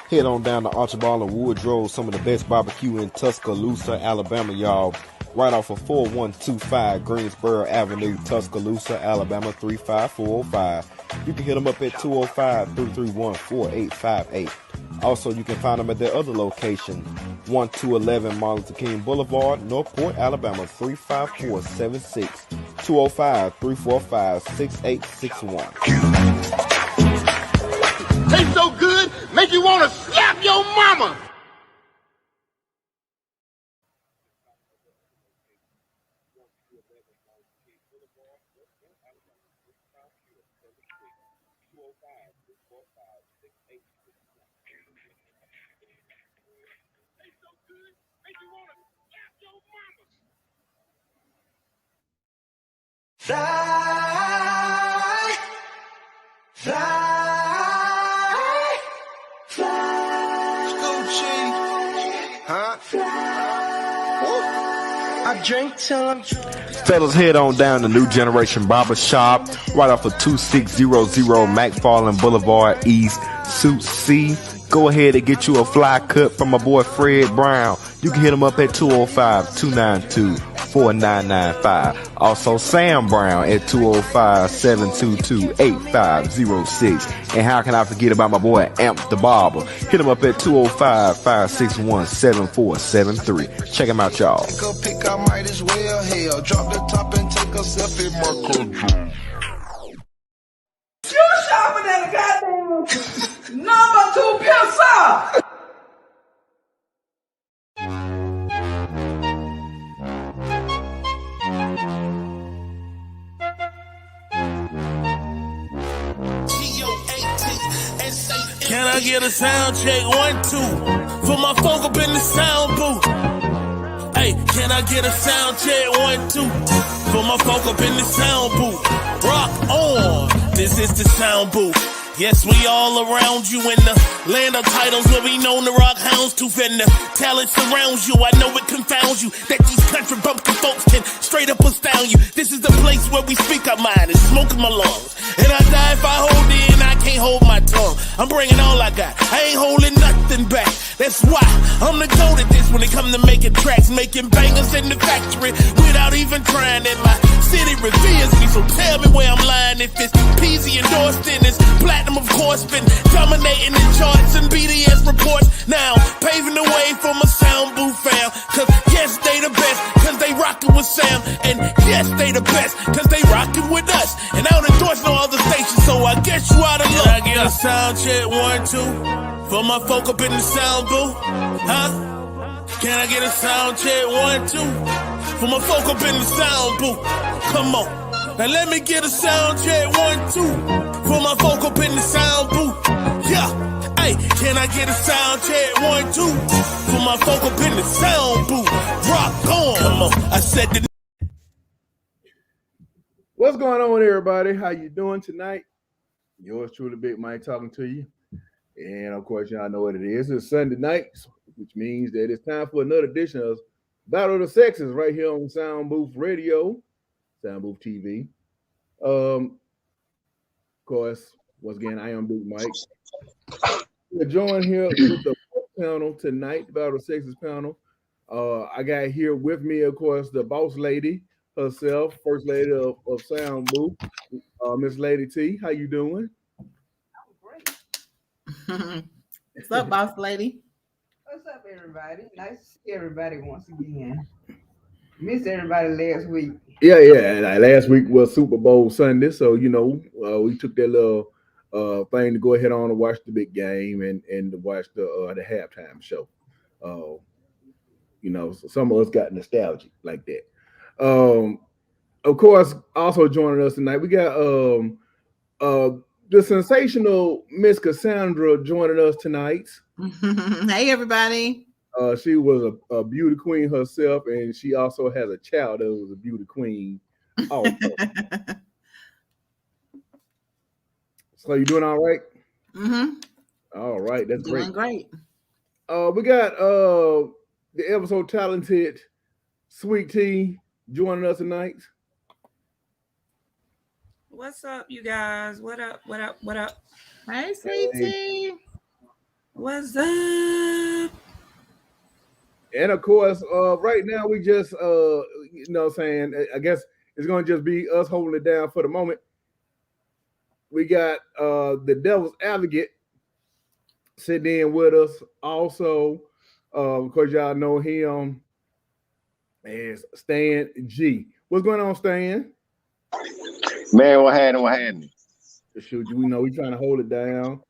Head on down to Archibald and Woodrow, some of the best barbecue in Tuscaloosa, Alabama, y'all. Right off of 4125 Greensboro Avenue, Tuscaloosa, Alabama 35405. You can hit them up at 205-331-4858. Also, you can find them at their other location, 1211 Martin Luther King Boulevard, Northport, Alabama 35476, 205-345-6861. Tastes so good, make you want to slap your mama. Fly, fly, fly. Huh? I drink till I'm drunk. Fellas, head on down to New Generation Barber Shop, right off of 2600 McFarland Boulevard East, Suite C. Go ahead and get you a fly cut from my boy Fred Brown. You can hit him up at 205-292-4995. Also Sam Brown at 205-722-8506. And how can I forget about my boy Amp the Barber? Hit him up at 205-561-7473. Check him out, y'all. Take a pick, I might as well. Hell, drop the top and take a selfie. You shopping at a goddamn number 2 pencil. Can I get a sound check? 1, 2 for my folk up in the sound booth. Hey, can I get a sound check? 1, 2 for my folk up in the sound booth. Rock on, this is the sound booth. Yes, we all around you in the land of titles where we known the rock hounds tooth and the talent surrounds you. I know it confounds you that these country bumpkin folks can straight up astound you. This is the place where we speak our mind and smoke in my lungs. And I die if I hold it and I can't hold my tongue. I'm bringing all I got. I ain't holding nothing back. That's why I'm the goat at this when it come to making tracks, making bangers in the factory without even trying. And my city reveres me, so tell me where I'm lying. If it's Peasy endorsed in this platinum, of course, been dominating the charts and BDS reports. Now paving the way for my sound booth fam. Cause yes, they the best, cause they rockin' with Sam. And yes, they the best, cause they rockin' with us. And I don't endorse no other station, so I guess you out of luck. Can I get a sound check? 1, 2 for my folk up in the sound booth? Huh? Can I get a sound check? 1, 2 for my folk up in the sound booth? Come on. Now let me get a sound check. 1, 2 for my folk up in the sound booth. Yeah. Hey, can I get a sound check? 1, 2 for my folk up in the sound booth? Rock on. Come on. I said the. What's going on, everybody? How you doing tonight? Yours truly, Big Mike, talking to you. And of course, y'all know what it is. It's Sunday night, which means that it's time for another edition of Battle of the Sexes right here on Soundbooth Radio, Soundbooth TV. Of course, once again, I am Big Mike. We're joined here with the panel tonight, the Battle of the Sexes panel. I got here with me, of course, the boss lady herself, first lady of Soundbooth, Miss Lady T. How you doing? What's up, boss lady? What's up, everybody? Nice to see everybody once again. Missed everybody last week. Yeah. And last week was Super Bowl Sunday, so we took that little thing to go ahead on and watch the big game and to watch the halftime show. So some of us got nostalgic like that. Of course, also joining us tonight, we got the sensational Miss Cassandra joining us tonight. Hey, everybody. She was a beauty queen herself, and she also has a child that was a beauty queen also. So you doing all right? Mm-hmm. All right, that's doing great. We got the ever so talented Sweet Tea joining us tonight. What's up, you guys? What up? Hey, Sweet Tea. What's up? And of course, right now we just saying, I guess it's gonna just be us holding it down for the moment. We got the devil's advocate sitting in with us also. Because y'all know him as Stan G. What's going on, Stan? Man, what happened? What happened? Shoot, we know we trying to hold it down.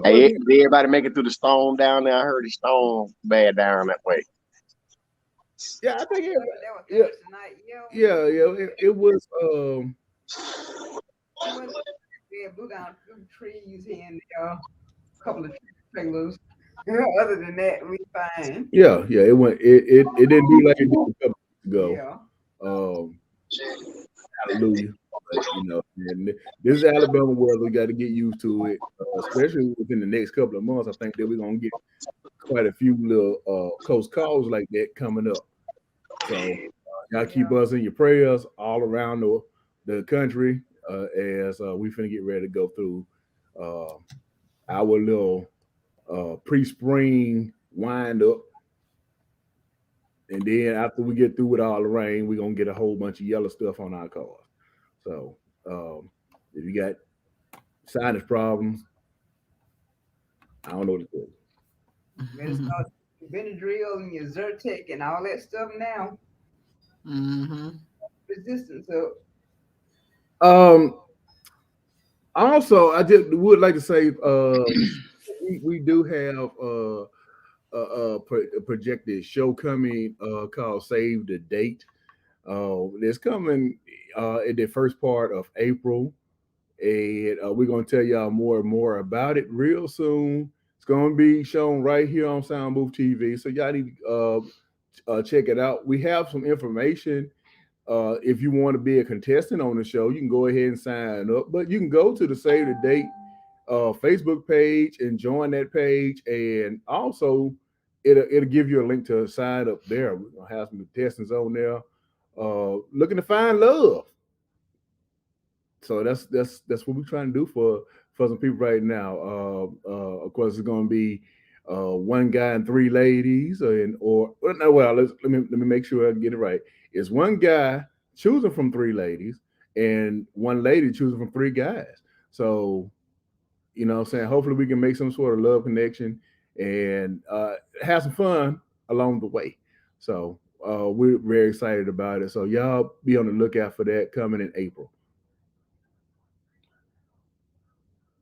Hey, did everybody make it through the storm down there? I heard the storm bad down that way. Yeah, I think Yeah. it was. Yeah, blew down a few trees here and there, a couple of trailers. Other than that, we fine. Yeah, it went. It didn't do like it did a couple weeks ago. Hallelujah. But, and this is Alabama weather. We got to get used to it, especially within the next couple of months. I think that we're gonna get quite a few little close calls like that coming up. So y'all keep us in your prayers all around the country as we finna get ready to go through our little pre-spring wind up. And then after we get through with all the rain, we're gonna get a whole bunch of yellow stuff on our cars. So if you got sinus problems, I don't know what to do. Better start Benadryl and your Zyrtec and all that stuff now. Resistance up. Also, I just would like to say we do have a projected show coming called Save the Date. It's coming in the first part of April, and we're going to tell y'all more and more about it real soon. It's going to be shown right here on Soundbooth TV, so y'all need to check it out. We have some information. If you want to be a contestant on the show, you can go ahead and sign up, but you can go to the Save the Date Facebook page and join that page, and also it'll give you a link to sign up there. We're gonna have some contestants on there looking to find love. So that's what we're trying to do for some people right now. Of course, it's going to be one guy and three ladies, let me make sure I get it right. It's one guy choosing from three ladies and one lady choosing from three guys. So, what I'm saying, hopefully we can make some sort of love connection and have some fun along the way. So we're very excited about it. So y'all be on the lookout for that coming in April.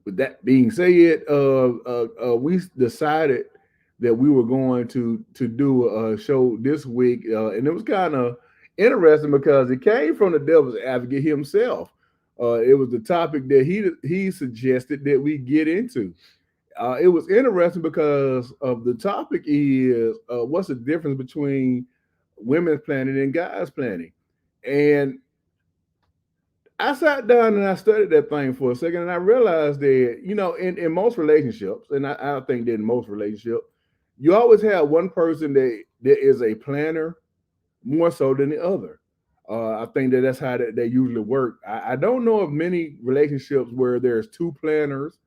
With that being said, we decided that we were going to do a show this week, and it was kind of interesting because it came from the devil's advocate himself. It was the topic that he suggested that we get into. It was interesting because of the topic is what's the difference between women's planning and guys planning, and I sat down and I studied that thing for a second, and I realized that, in most relationships, and I think that in most relationships, you always have one person that is a planner more so than the other. I think that's how they usually work. I don't know of many relationships where there's two planners.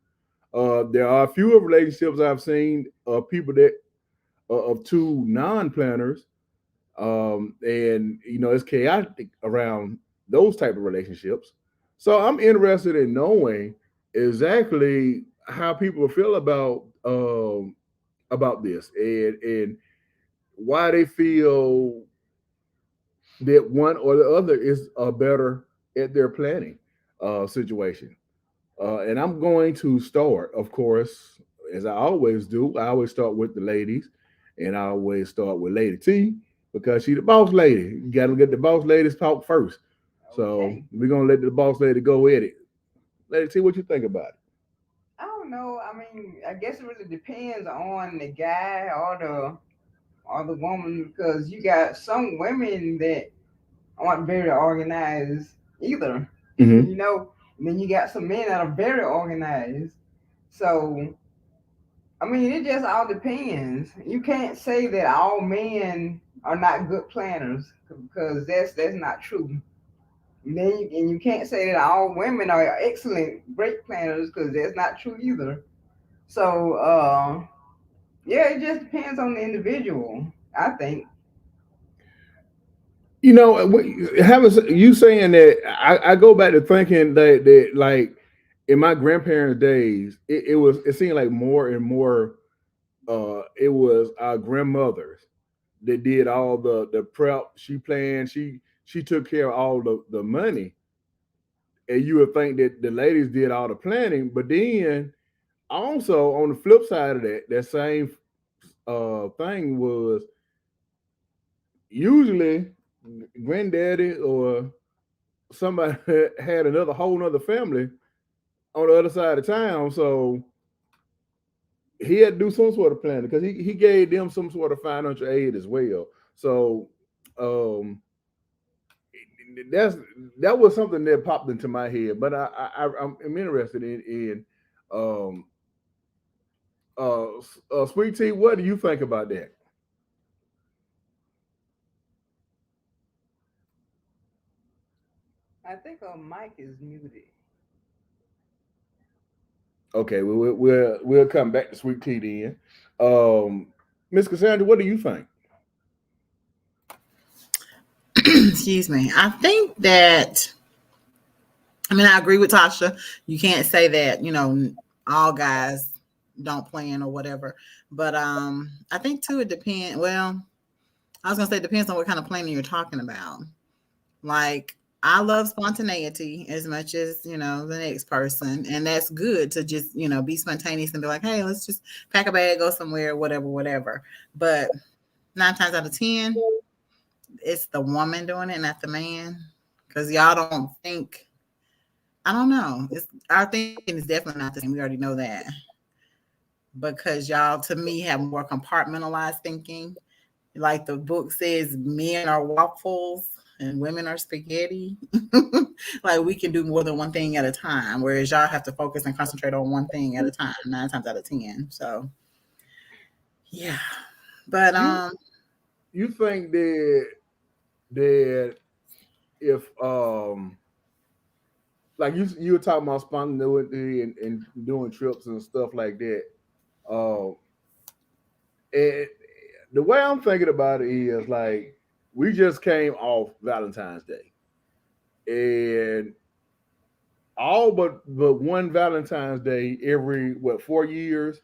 There are a few relationships I've seen of people that of two non-planners, and it's chaotic around those type of relationships. So I'm interested in knowing exactly how people feel about this and why they feel that one or the other is better at their planning situation. And I'm going to start, of course, as I always do. I always start with the ladies, and I always start with Lady T because she's the boss lady. You got to get the boss ladies talk first. So we're gonna let the boss lady go at it. Let's see what you think about it. I don't know. I mean, I guess it really depends on the guy or the woman, because you got some women that aren't very organized either. And then you got some men that are very organized. So I mean, it just all depends. You can't say that all men are not good planners because that's not true. And then you can't say that all women are excellent, great planners because that's not true either. So yeah, it just depends on the individual, I think. You know, having you saying that, I go back to thinking that like in my grandparents' days, it seemed like more and more. It was our grandmothers that did all the prep. She planned. She took care of all the money, and you would think that the ladies did all the planning. But then also on the flip side of that same thing was usually granddaddy or somebody had another whole nother family on the other side of town. So he had to do some sort of planning because he gave them some sort of financial aid as well. So um that's that was something that popped into my head. But I'm interested in um Sweet Tea, what do you think about that? I think our mic is muted. Okay, we'll come back to Sweet Tea then. Miss Cassandra, what do you think? Excuse me. I think that, I mean, I agree with Tasha. You can't say that, all guys don't plan or whatever. But I think too it depends. Well, I was gonna say it depends on what kind of planning you're talking about. Like, I love spontaneity as much as, the next person. And that's good to just, be spontaneous and be like, hey, let's just pack a bag, go somewhere, whatever, whatever. But 9 times out of 10, it's the woman doing it, not the man. Because y'all don't think, I don't know. It's our thinking is definitely not the same. We already know that. Because y'all, to me, have more compartmentalized thinking. Like the book says, men are waffles and women are spaghetti. Like, we can do more than one thing at a time, whereas y'all have to focus and concentrate on one thing at a time, 9 times out of 10. So yeah. But You think that if like you were talking about spontaneity and doing trips and stuff like that, um and the way I'm thinking about it is like we just came off Valentine's Day, and all but one Valentine's Day every 4 years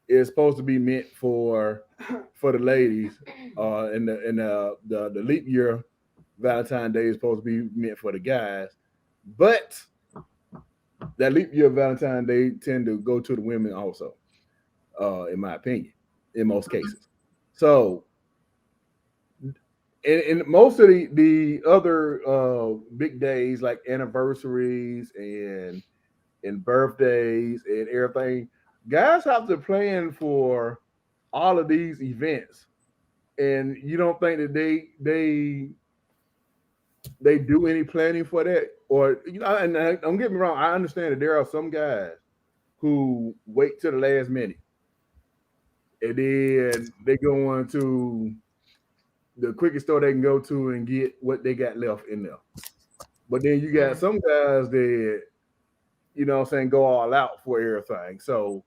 is supposed to be meant for the ladies, and the leap year Valentine's Day is supposed to be meant for the guys, but that leap year Valentine's Day tend to go to the women also, in my opinion, in most cases. So in most of the other big days like anniversaries and birthdays and everything, guys have to plan for all of these events, and you don't think that they do any planning for that, or and don't get me wrong, I understand that there are some guys who wait till the last minute and then they go into the quickest store they can go to and get what they got left in there. But then you got some guys that, what I'm saying, go all out for everything. So,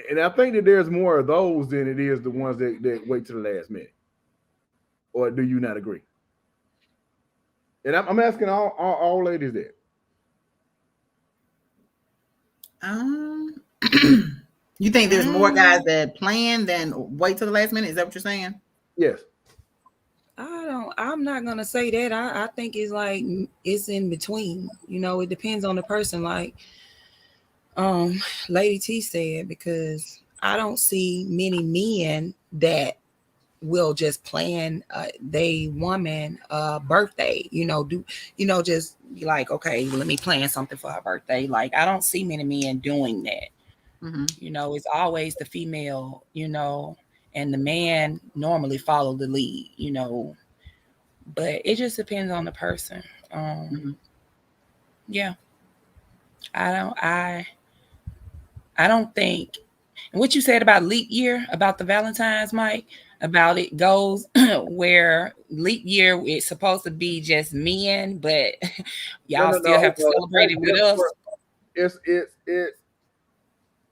and I think that there's more of those than it is the ones that wait to the last minute. Or do you not agree? And I'm asking all ladies that. You think there's more guys that plan than wait till the last minute? Is that what you're saying? Yes. I'm not gonna say that. I think it's like it's in between. It depends on the person. Like Lady T said, because I don't see many men that will just plan they woman birthday, just be like, okay, let me plan something for her birthday. Like, I don't see many men doing that. Mm-hmm. It's always the female, and the man normally follow the lead, but it just depends on the person. Yeah, I don't think. And what you said about leap year, about the Valentine's, Mike, about it goes where leap year it's supposed to be just men, but y'all still have to celebrate it with us. It's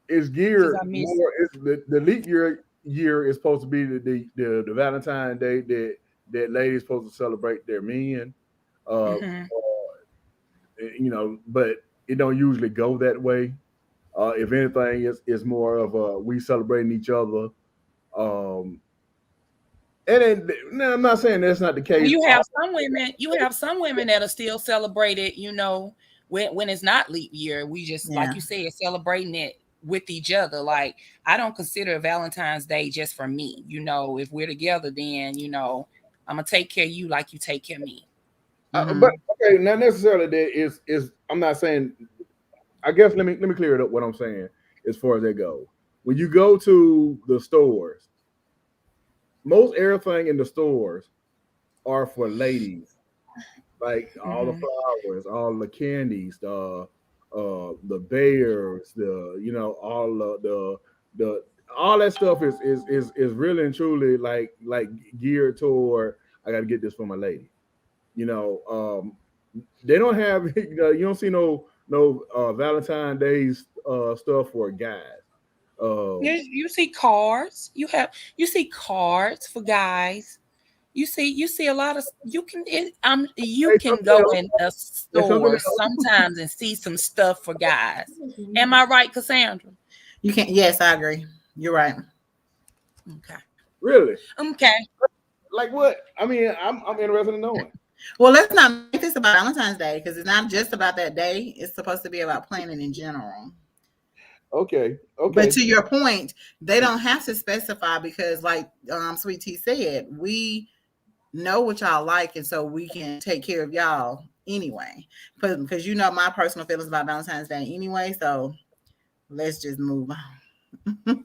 It's geared I miss more. It's the leap year is supposed to be the Valentine's Day that ladies supposed to celebrate their men. Uh, hmm but it don't usually go that way. If anything, it's more of we celebrating each other. Um, and then, no, I'm not saying that's not the case. You have some women. You have some women that are still celebrated. When it's not leap year, we just like you said, celebrating it with each other. Like I don't consider Valentine's Day just for me. If we're together, then I'm gonna take care of you like you take care of me. But okay, not necessarily that is. I'm not saying. I guess let me clear it up. What I'm saying as far as that goes, when you go to the stores, most everything in the stores are for ladies, like all the flowers, all the candies, the bears, all the all that stuff is really and truly like geared toward. I got to get this for my lady. They don't have you don't see no Valentine's Days stuff for guys. You see cards. You see cards for guys. You see a lot of you can go in a store sometimes and see some stuff for guys. Am I right, Cassandra? You can't. Yes, I agree. You're right. Okay. Really? Okay. Like what? I mean, I'm interested in knowing. Well, let's not make this about Valentine's Day because it's not just about that day. It's supposed to be about planning in general. Okay. But to your point, they don't have to specify because, like Sweet Tea said, we know what y'all like, and so we can take care of y'all anyway. Because my personal feelings about Valentine's Day anyway. So let's just move on.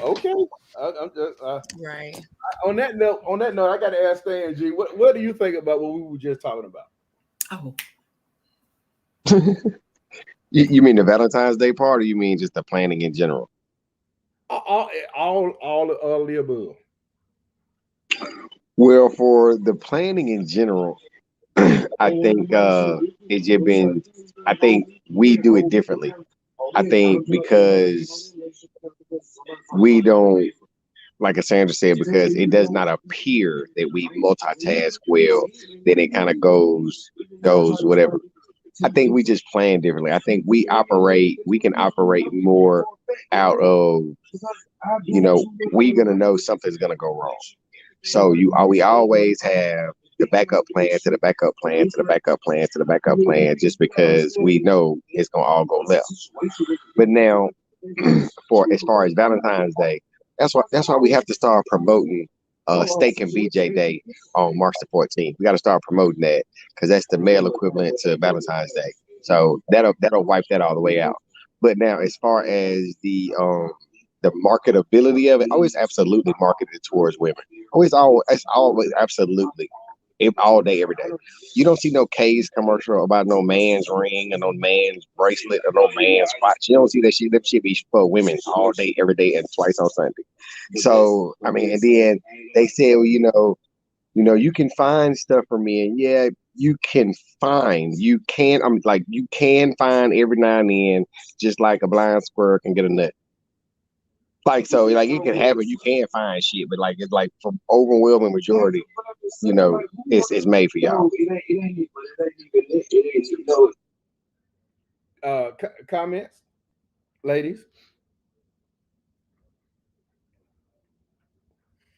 Okay. I'm just right. On that note, I got to ask Stan G. What do you think about what we were just talking about? Oh. You mean the Valentine's Day part, or you mean just the planning in general? All the above. Well, for the planning in general, I think it's just been. I think we do it differently. I think because we don't, like Cassandra said, because it does not appear that we multitask well, then it kind of goes whatever. I think we just plan differently. I think we can operate more out of, we're going to know something's going to go wrong. So we always have the backup plan to the backup plan to the backup plan to the backup plan, just because we know it's going to all go left. But now, as far as Valentine's Day, that's why we have to start promoting Steak and BJ Day on March the 14th. We got to start promoting that because that's the male equivalent to Valentine's Day. So that'll wipe that all the way out. But now, as far as the marketability of it, always absolutely marketed towards women. It's always absolutely all day, every day. You don't see no K's commercial about no man's ring or no man's bracelet or no man's watch. You don't see that shit. That shit be for women all day, every day, and twice on Sunday. So and then they say, well, you can find stuff for men. Yeah, you can find every now and then, just like a blind squirrel can get a nut. Like, so, like, you can have it, you can find shit, but like, it's like for overwhelming majority, it's made for y'all. Comments, ladies?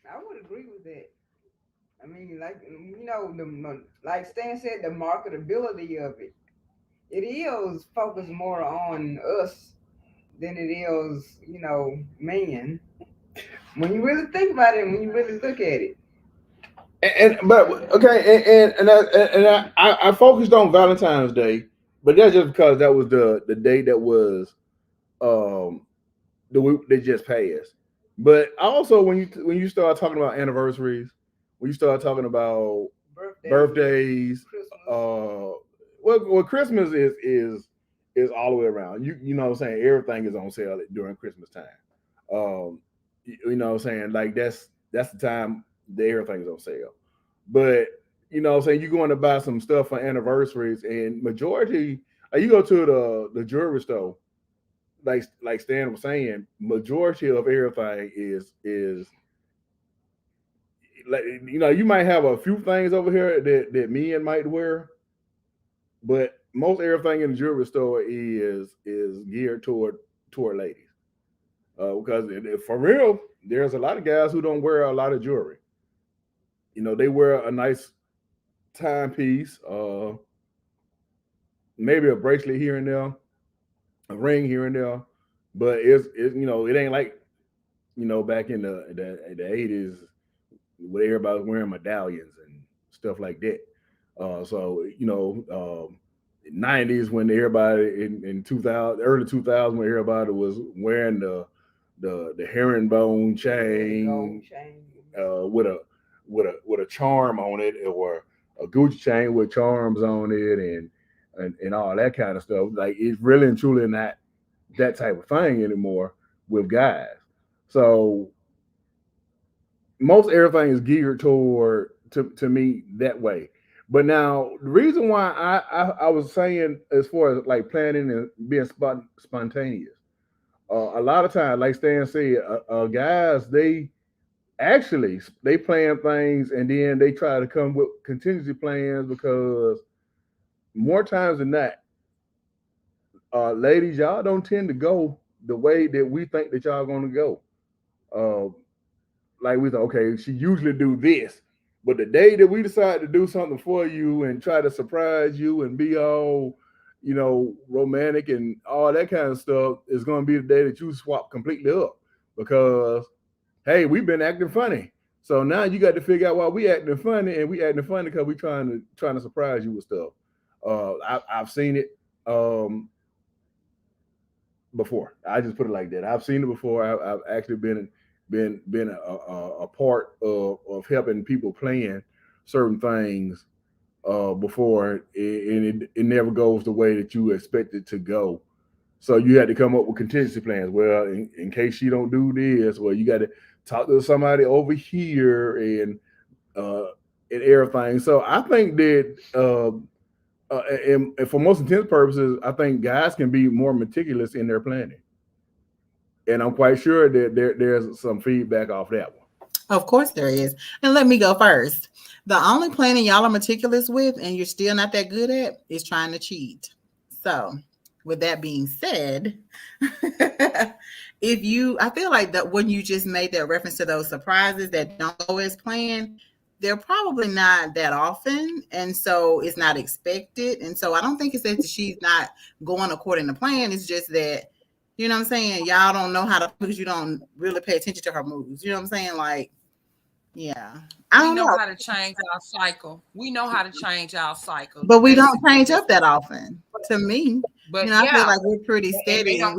I would agree with that. I mean, like Stan said, the marketability of it. It is focused more on us than it is, men. When you really think about it, when you really look at it. I focused on Valentine's Day, but that's just because that was the day that was the week they just passed. But also when you start talking about anniversaries, when you start talking about birthdays, Christmas is all the way around. You know what I'm saying? Everything is on sale during Christmas time. You know what I'm saying? Like that's the time that everything is on sale. But you know what I'm saying, you're going to buy some stuff for anniversaries, and majority you go to the jewelry store, like Stan was saying, majority of everything is like, you know, you might have a few things over here that men might wear, but most everything in the jewelry store is geared toward ladies. Because for real, there's a lot of guys who don't wear a lot of jewelry. You know, they wear a nice timepiece, maybe a bracelet here and there, a ring here and there, but it's you know, it ain't like, you know, back in the 80s where everybody was wearing medallions and stuff like that. So you know, 90s when everybody in 2000, early 2000s, when everybody was wearing the herringbone chain, with a charm on it, or a Gucci chain with charms on it, and all that kind of stuff. Like, it's really and truly not that type of thing anymore with guys. So most everything is geared toward to me that way. But now the reason why I was saying, as far as like planning and being spontaneous, a lot of times, like Stan said, guys, they plan things and then they try to come with contingency plans, because more times than not, ladies, y'all don't tend to go the way that we think that y'all going to go. Like, we thought, okay, she usually do this, but the day that we decide to do something for you and try to surprise you and be all, you know, romantic and all that kind of stuff, is going to be the day that you swap completely up, because, hey, we've been acting funny. So now you got to figure out why we acting funny, and we acting funny because we trying to surprise you with stuff. I've seen it before. I just put it like that. I've seen it before. I've actually been a part of helping people plan certain things before, and it never goes the way that you expect it to go. So you had to come up with contingency plans. Well, in case she don't do this, well, you got to talk to somebody over here and everything. So I think that and for most intents purposes, I think guys can be more meticulous in their planning. And I'm quite sure that there's some feedback off that one. Of course there is. And let me go first. The only planning y'all are meticulous with and you're still not that good at is trying to cheat. So with that being said, I feel like that when you just made that reference to those surprises that don't go as planned, they're probably not that often. And so it's not expected. And so I don't think it's that she's not going according to plan. It's just that, you know what I'm saying, y'all don't know how to, because you don't really pay attention to her moves. You know what I'm saying? Like, yeah. I don't know how to change our cycle. We know how to change our cycle. But we don't change up that often, to me. But you know, I feel like we're pretty steady. And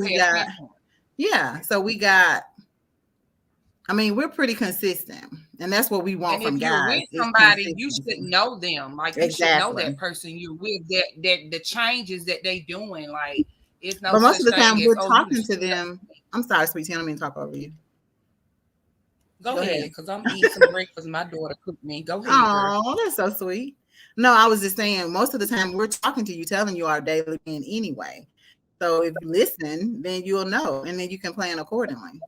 we're pretty consistent. And that's what we want from guys. If you're with somebody, you should know them. Like, you should know that person you're with, that the changes that they doing, like, it's no. But most of the time we're talking to them. I'm sorry, Sweet Tea, I don't mean to talk over you. Go ahead, because I'm eating some breakfast. My daughter cooked me. Go ahead. Oh, that's so sweet. No, I was just saying, most of the time we're talking to you, telling you our daily plan anyway. So if you listen, then you'll know, and then you can plan accordingly.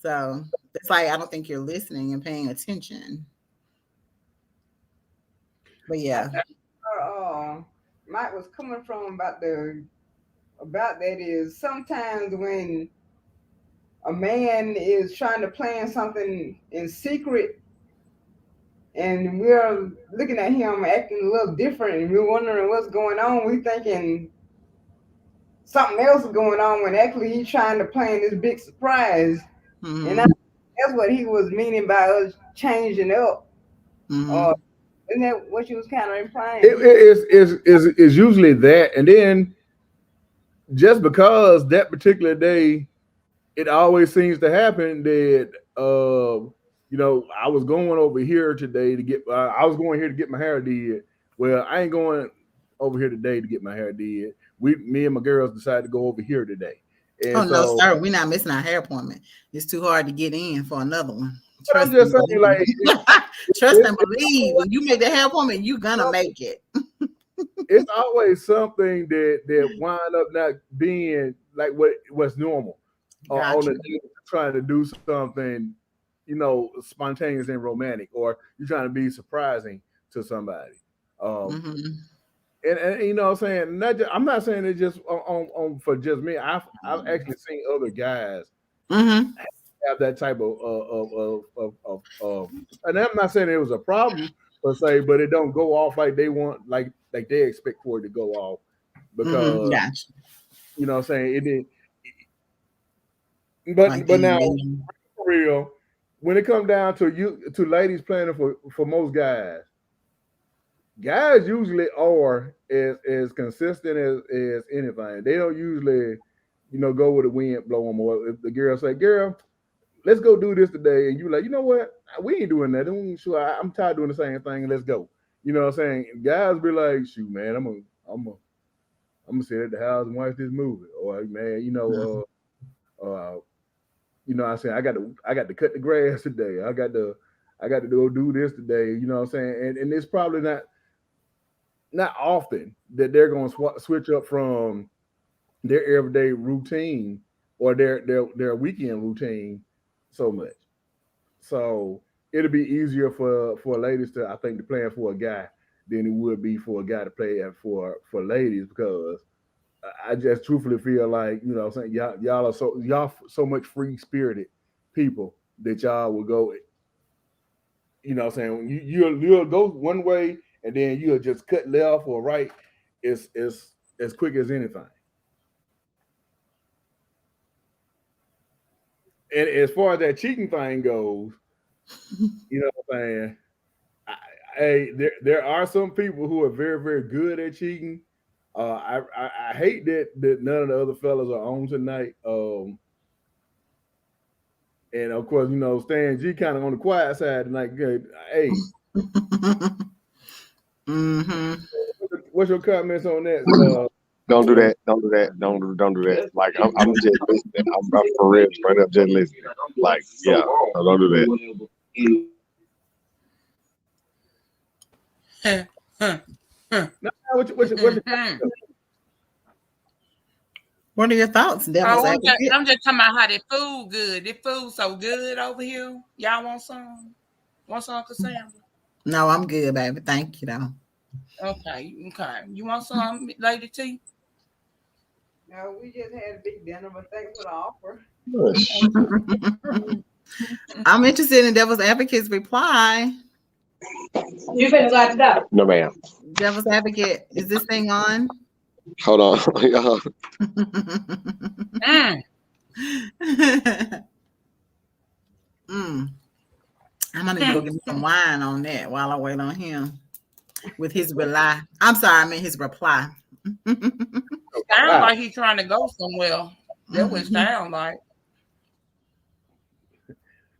So it's like, I don't think you're listening and paying attention. But yeah. Mike was coming from about that is sometimes when a man is trying to plan something in secret and we're looking at him acting a little different and we're wondering what's going on, we're thinking something else is going on when actually he's trying to plan this big surprise. Mm-hmm. And that's what he was meaning by us changing up. Mm-hmm. Isn't that what you was kind of implying? It's usually that, and then just because that particular day, it always seems to happen that you know, I was going over here today to get. I was going here to get my hair did. Well, I ain't going over here today to get my hair did. Me and my girls decided to go over here today. And no, sir, we're not missing our hair appointment. It's too hard to get in for another one. I'm just saying, like, trust and believe. When you make the hair appointment, you're gonna make it. It's always something that wind up not being like what's normal. On the day trying to do something, spontaneous and romantic, or you're trying to be surprising to somebody. And you know what I'm saying? I'm not saying it just on for just me. I've actually seen other guys have that type of and I'm not saying it was a problem per se, but it don't go off like they want, like they expect for it to go off, because you know what I'm saying, it didn't. But now, for real, when it comes down to ladies planning for most guys usually are as consistent as anything. They don't usually, go with the wind blow them. Or if the girl say, "Girl, let's go do this today," and you like, you know what, we ain't doing that. I'm tired of doing the same thing. Let's go. You know what I'm saying? Guys be like, "Shoot, man, I'm gonna sit at the house and watch this movie," or man, I say I got to cut the grass today. I got to go do this today. You know what I'm saying? And it's probably not often that they're going to switch up from their everyday routine or their weekend routine so much. So it'll be easier for ladies to, I think, to plan for a guy than it would be for a guy to play for ladies, because I just truthfully feel like, you know what I'm saying, y'all are so much free spirited people that y'all will go, you know what I'm saying, you'll go one way and then you'll just cut left or right as quick as anything. And as far as that cheating thing goes, you know what I'm saying, there are some people who are very, very good at cheating. I hate that none of the other fellas are on tonight. And of course, Stan G kind of on the quiet side tonight. Hey, what's your comments on that? Don't do that. Don't do that. Don't do that. Like I'm just listening. I'm for real, straight up just listening. Like, yeah, don't do that. What are your thoughts, Devil's Advocate? I'm just talking about how that food good. This food so good over here. Y'all want some? Want some, Cassandra? No, I'm good, baby. Thank you, though. Okay. You want some, Lady T? No, we just had a big dinner, but thanks for the offer. I'm interested in Devil's Advocate's reply. You finna light it up? No, ma'am. Devil's Advocate, is this thing on? Hold on. I'm gonna go get some wine on that while I wait on him with his reply. His reply. Sounds like he's trying to go somewhere. That would sound like.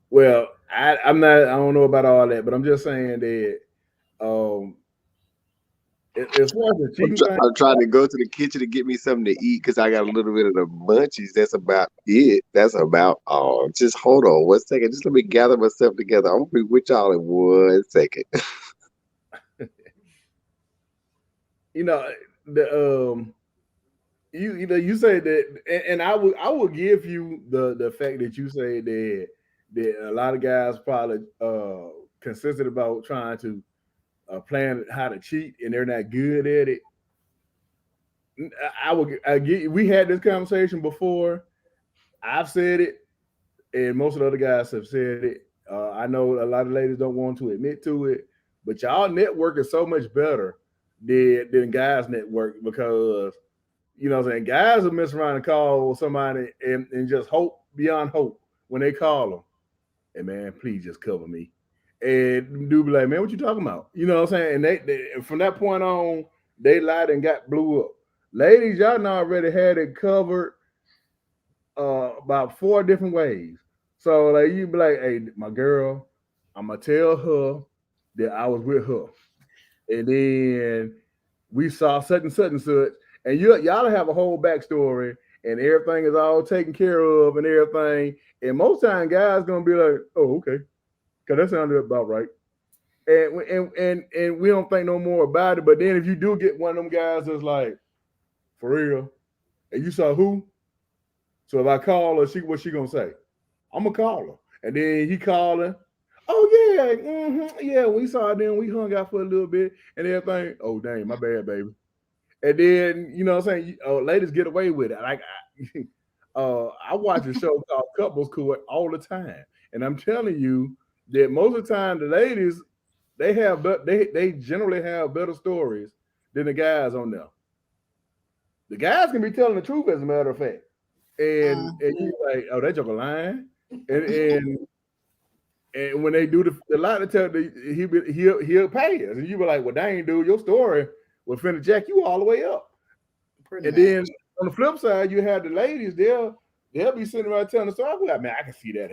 Well, I don't know about all that, but I'm just saying that as far as the cheating thing, I'm trying to go to the kitchen to get me something to eat because I got a little bit of the munchies. That's about it. That's about all. Just hold on 1 second. Just let me gather myself together. I'm gonna be with y'all in 1 second. You say that, and I will give you the fact that you say that a lot of guys probably consistent about trying to plan how to cheat, and they're not good at it. We had this conversation before. I've said it, and most of the other guys have said it. I know a lot of ladies don't want to admit to it, but y'all network is so much better than guys network, because you know what I'm saying, guys will mess around and call somebody and just hope beyond hope when they call them. And man, please just cover me. And dude be like, man, what you talking about? You know what I'm saying? And they from that point on, they lied and got blew up. Ladies, y'all know already had it covered about 4 different ways. So like you be like, hey, my girl, I'm gonna tell her that I was with her. And then we saw such and such and such. And y'all have a whole backstory and everything is all taken care of and everything. And most time guys gonna be like, oh, okay. Cause that sounded about right. And we don't think no more about it. But then if you do get one of them guys that's like, for real, and you saw who? So if I call her, what's she gonna say? I'm gonna call her, and then he call her. Oh yeah, yeah. We saw her, then we hung out for a little bit and everything. Oh dang, my bad, baby. And then you know what I'm saying, ladies get away with it. Like I watch a show called Couples Court all the time, and I'm telling you that most of the time the ladies they generally have better stories than the guys on there. The guys can be telling the truth, as a matter of fact, and you're like, oh, that joker lying, and when they do the lie to tell, he'll pay us, and you be like, well, dang, dude, your story will finna jack you all the way up. Then on the flip side, you have the ladies, they'll be sitting around telling the story. Well, man, I can see that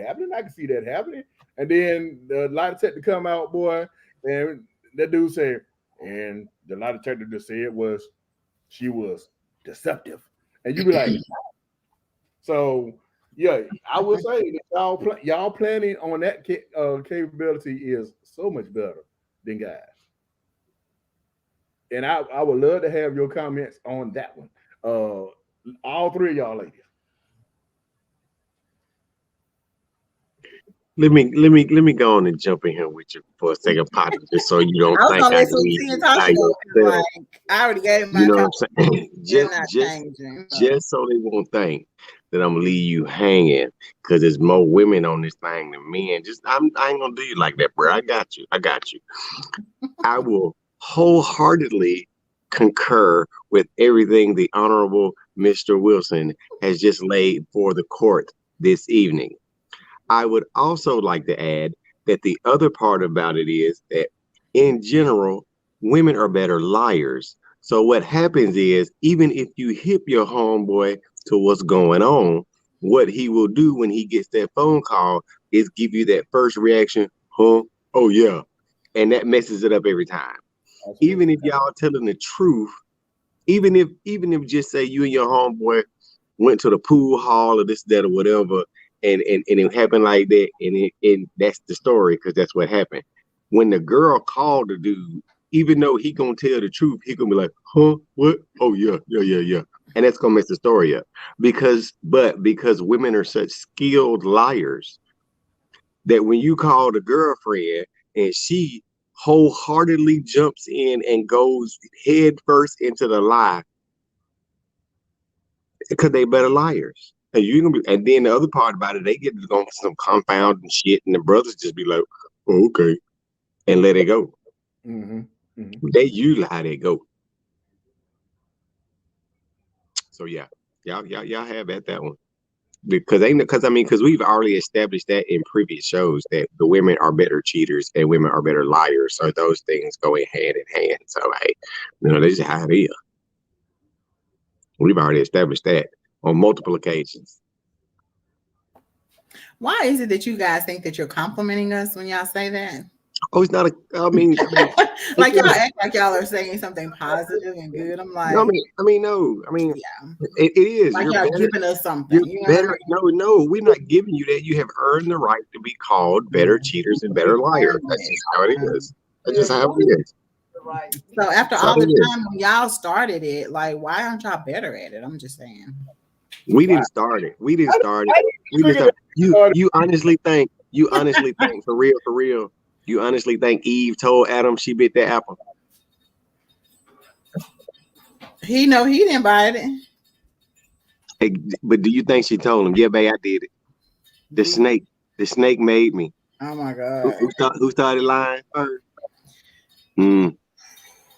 happening. And then the lie detector come out, boy, and that dude said, and the lie detector just said she was deceptive. And you be like, so yeah, I would say that y'all planning on that capability is so much better than guys. And I would love to have your comments on that one. All three of y'all ladies. Let me go on and jump in here with you for a second, Poppy, just so you don't think I leave by yourself. I already gave my. You know what I'm saying? just so they won't think that I'm gonna leave you hanging because there's more women on this thing than men. I ain't gonna do you like that, bro. I got you. I will wholeheartedly concur with everything the Honorable Mr. Wilson has just laid for the court this evening. I would also like to add that the other part about it is that in general, women are better liars. So what happens is, even if you hip your homeboy to what's going on, what he will do when he gets that phone call is give you that first reaction, huh? Oh yeah. And that messes it up every time. Even if y'all telling the truth, even if just say you and your homeboy went to the pool hall or this, that, or whatever, and it happened like that, and that's the story because that's what happened. When the girl called the dude, even though he gonna tell the truth, he gonna be like, huh, what? Oh yeah. And that's gonna mess the story up. Because women are such skilled liars that when you call the girlfriend and she wholeheartedly jumps in and goes head first into the lie, because they better liars. And you gonna be, and then the other part about it, they get to go some compound and shit, and the brothers just be like, oh, okay, and let it go. They usually how they go. So yeah, y'all have at that one because we've already established that in previous shows that the women are better cheaters and women are better liars. So those things go hand in hand. So hey, this is how it is. We've already established that on multiple occasions. Why is it that you guys think that you're complimenting us when y'all say that? Oh, it's not like y'all act like y'all are saying something positive and good. I'm like, no. Yeah. It is. Like y'all giving us something. You're better. No, we're not giving you that. You have earned the right to be called better cheaters and better liars. That's just how it is. That's just how it is. Right. So after all the time when y'all started it, like, why aren't y'all better at it? I'm just saying. We didn't start it. You honestly think for real. You honestly think Eve told Adam she bit that apple? He didn't bite it. Hey, but do you think she told him? Yeah, babe, I did it. The snake made me. Oh my God. Who started lying first? She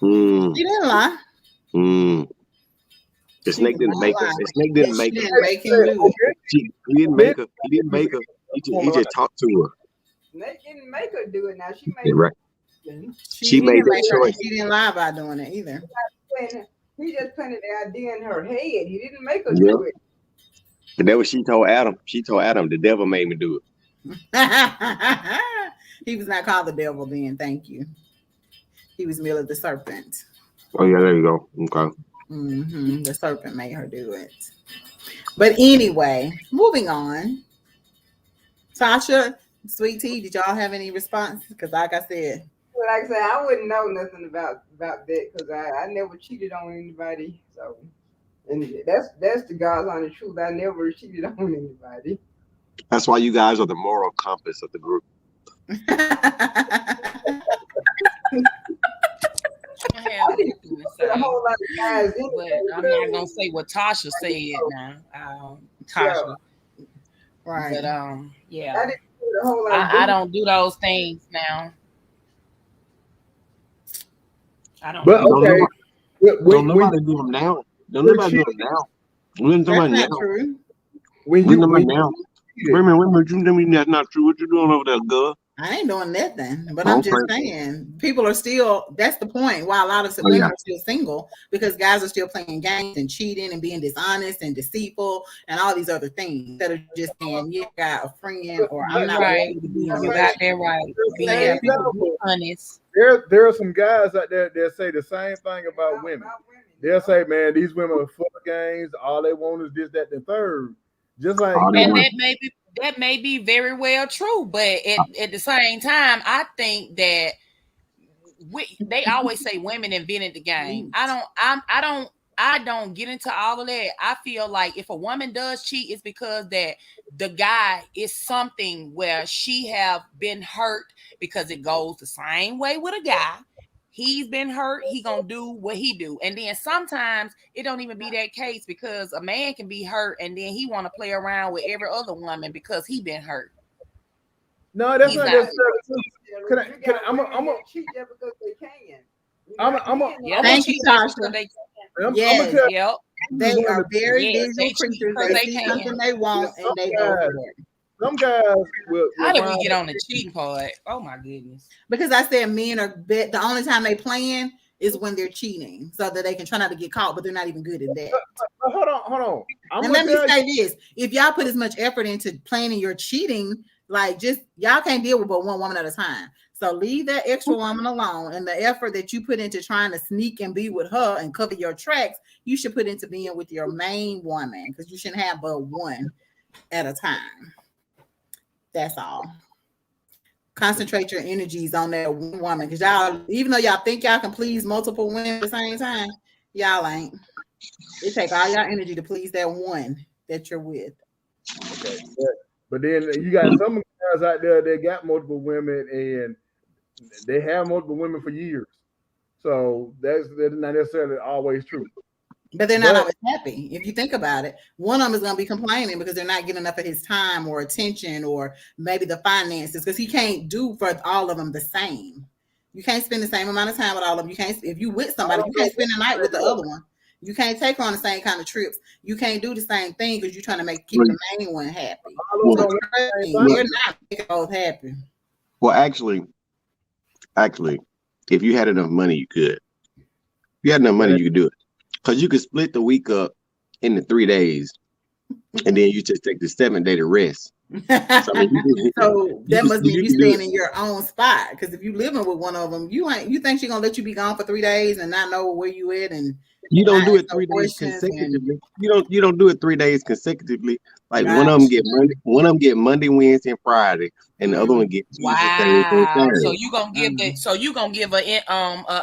didn't lie. The snake didn't make her. The snake didn't make her. He didn't make her. He just talked to her. Snake didn't make her do it. Now she made it. Right. She made that choice. She didn't lie about doing it either. He just planted the idea in her head. He didn't make her do it. But that was she told Adam. She told Adam, the devil made me do it. He was not called the devil then. Thank you. He was merely the serpent. Oh yeah, there you go. Okay. The serpent made her do it. But anyway, moving on. Tasha, Sweet Tea, did y'all have any response? Because like I said, I wouldn't know nothing about that because I never cheated on anybody. So And that's the God's honest truth. I never cheated on anybody. That's why you guys are the moral compass of the group. I have nothing to say, A whole lot of guys in but it. I'm not gonna say what Tasha said now. Tasha, Right. but I yeah, didn't do a whole lot of I don't do those things now. I don't. But okay, Don't nobody do them now. Don't nobody do them now. When That's somebody not now. true. when When you somebody now. Wait a minute, you tell me that's not true. What you doing over there, girl? I ain't doing nothing, but I'm just saying people are still. That's the point. Why a lot of women are still single, because guys are still playing games and cheating and being dishonest and deceitful and all these other things instead of just saying, "Yeah, I got a friend," or "I'm not ready to be in a You got relationship." that right. Yeah, People be honest. There are some guys out there that say the same thing about women. They'll say, "Man, these women are full of games. All they want is this, that, and the third." Just like, And that may be very well true, but at the same time, I think that they always say women invented the game. I don't get into all of that. I feel like if a woman does cheat, it's because that the guy is something where she have been hurt, because it goes the same way with a guy. He's been hurt, he gonna do what he do. And then sometimes it don't even be that case, because a man can be hurt and then he want to play around with every other woman because he been hurt. no, that's not necessarily true. I'm a cheat just because they can. Thank you, Tasha. Yes, yep. They are very visual creatures. They see something they want and they go for it. Some guys will. How did we get on the cheating part? Oh my goodness! Because I said men are the only time they playing is when they're cheating, so that they can try not to get caught, but they're not even good at that. Hold on. And let me say this: if y'all put as much effort into planning your cheating, like just y'all can't deal with but one woman at a time. So leave that extra woman alone, and the effort that you put into trying to sneak and be with her and cover your tracks, you should put into being with your main woman, because you shouldn't have but one at a time. That's all. Concentrate your energies on that one woman, because y'all, even though y'all think y'all can please multiple women at the same time, y'all ain't. It takes all y'all energy to please that one that you're with. Okay, but then you got some guys out there that got multiple women and they have multiple women for years. So that's not necessarily always true. But they're not always happy. If you think about it, one of them is going to be complaining because they're not getting enough of his time or attention, or maybe the finances, because he can't do for all of them the same. You can't spend the same amount of time with all of them. You can't, if you with somebody, you can't spend the night with the other one. You can't take her on the same kind of trips. You can't do the same thing because you're trying to keep the main one happy. So they're not making both happy. Well, actually, if you had enough money, you could. If you had enough money, you could do it. Because you could split the week up into 3 days, and then you just take the 7th day to rest. So that must mean you staying in your own spot. Because if you living with one of them, you think she's gonna let you be gone for 3 days and not know where you at, and you don't do it 3 days consecutively. You don't do it 3 days consecutively. Like one of them get Monday, Wednesday, and Friday, and the other one gets Tuesday, Thursday. So you gonna give an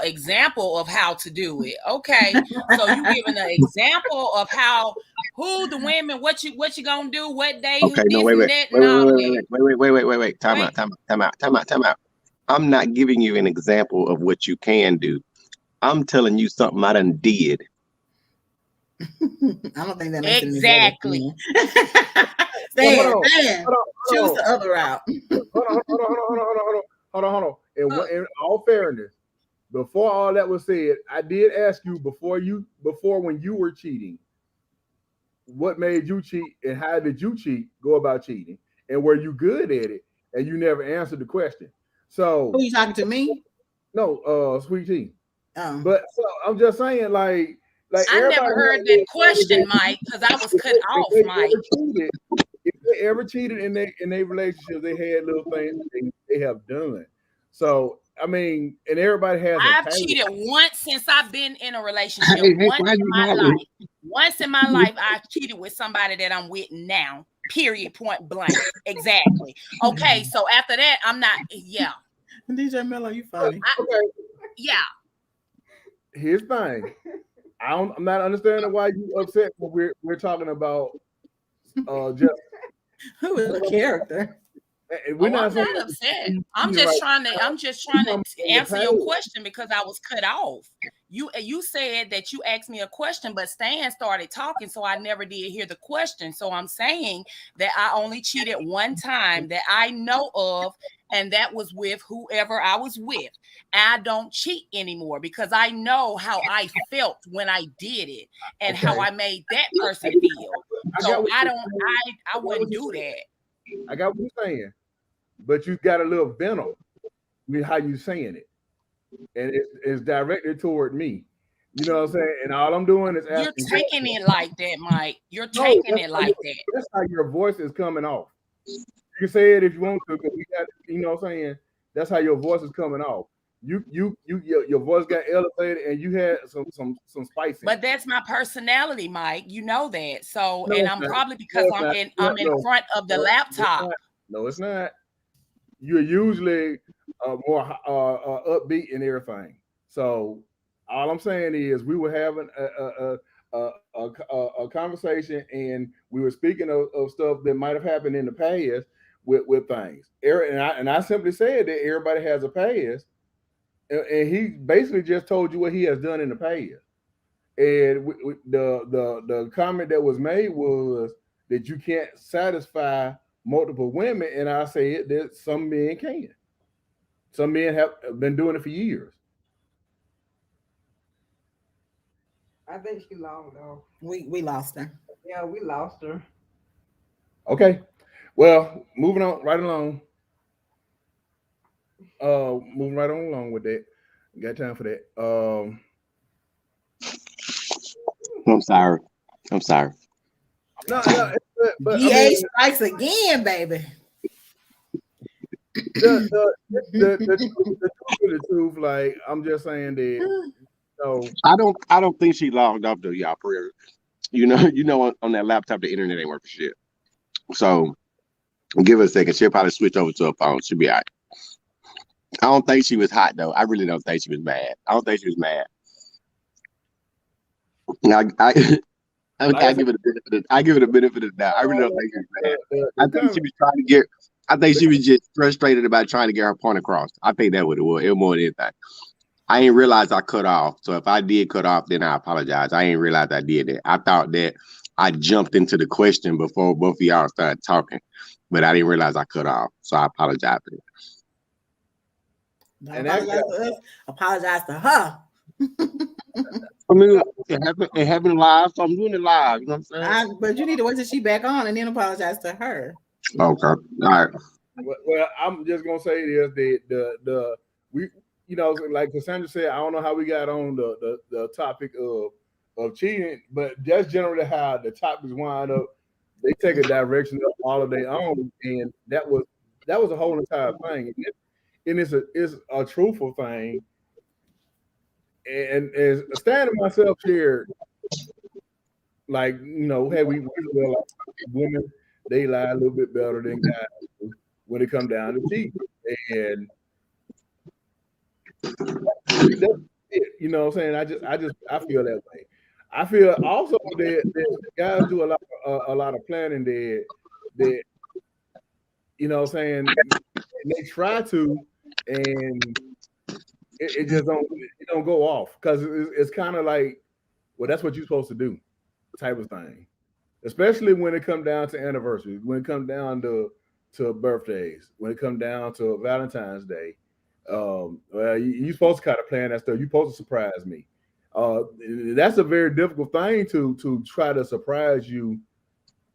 example of how to do it. Okay. So you giving an example of how who the women, what you gonna do, what day, okay, no, wait. Time out. I'm not giving you an example of what you can do. I'm telling you something I done did. I don't think that makes exactly. Choose the other route. Hold on. In all fairness, before all that was said, I did ask you before when you were cheating, what made you cheat and how did you go about cheating, and were you good at it? And you never answered the question. So who you talking to, me? No, Sweet Tea. But so I'm just saying, like I never heard that question, Mike, because I was cut off, Mike. If they ever cheated in their relationship, they had little things they have done. So I mean, and everybody has. I've cheated once since I've been in a relationship. Once in my life, I've cheated with somebody that I'm with now. Period. Point blank. Exactly. Okay. So after that, I'm not. Yeah. DJ Mello, you funny. Yeah. Here's the thing. I'm not understanding why you upset when we're talking about just who is a character. We're I'm not upset. I'm just trying to answer your question because I was cut off. You said that you asked me a question, but Stan started talking, so I never did hear the question. So I'm saying that I only cheated one time that I know of, and that was with whoever I was with. I don't cheat anymore because I know how I felt when I did it and how I made that person feel. So I wouldn't do that. I got what you're saying, but you got a little venom with how you saying it, and it's directed toward me. You know what I'm saying? And all I'm doing is asking. You're taking it like that, Mike. You're taking it like that. That's how your voice is coming off. You can say it if you want to, because we got, you know what I'm saying? That's how your voice is coming off. Your voice got elevated and you had some spice. But that's my personality, Mike. You know that. So, and I'm probably because I'm in front of the laptop. No, it's not. You're usually more upbeat and everything. So all I'm saying is we were having a conversation and we were speaking of stuff that might have happened in the past with things. And I simply said that everybody has a past. And he basically just told you what he has done in the past. And the comment that was made was that you can't satisfy multiple women. And I said that some men can. Some men have been doing it for years. I think she lost though. We lost her. Yeah, we lost her. Okay. Well, moving on right along. Moving right on along with that. Got time for that. I'm sorry. No, but DA strikes again, baby. The truth, like I'm just saying that. So I don't think she logged off though, y'all. For you know, on that laptop, the internet ain't working shit. So give her a second. She'll probably switch over to a phone. She'll be all right. I don't think she was hot though. I really don't think she was mad. I don't think she was mad. I give it a benefit. I give it a benefit of the doubt. I really don't think she was mad. I think she was trying to get. I think she was just frustrated about trying to get her point across. I think that would it was more than anything. I ain't realized I cut off. So if I did cut off, then I apologize. I ain't realized I did that. I thought that I jumped into the question before both of y'all started talking, but I didn't realize I cut off. So I apologize for that. Don't apologize to us. Apologize to her. I mean, it happened live, so I'm doing it live. You know what I'm saying? But you need to wait till she back on and then apologize to her. Okay, all right. Well, I'm just gonna say this: the we, you know, like Cassandra said, I don't know how we got on the topic of cheating, but that's generally how the topics wind up. They take a direction of all of their own, and that was a whole entire thing. And it's a truthful thing. And as standing myself here, like, you know, hey, we like women, they lie a little bit better than guys do when it comes down to cheating. And that's it, you know what I'm saying? I feel that way. I feel also that guys do a lot of planning that you know what I'm saying, they try to, and it just don't go off because it's kind of like, well, that's what you're supposed to do type of thing, especially when it comes down to anniversaries, when it comes down to birthdays, when it comes down to Valentine's Day. Well, you're supposed to kind of plan that stuff. You're supposed to surprise me. That's a very difficult thing to try to surprise you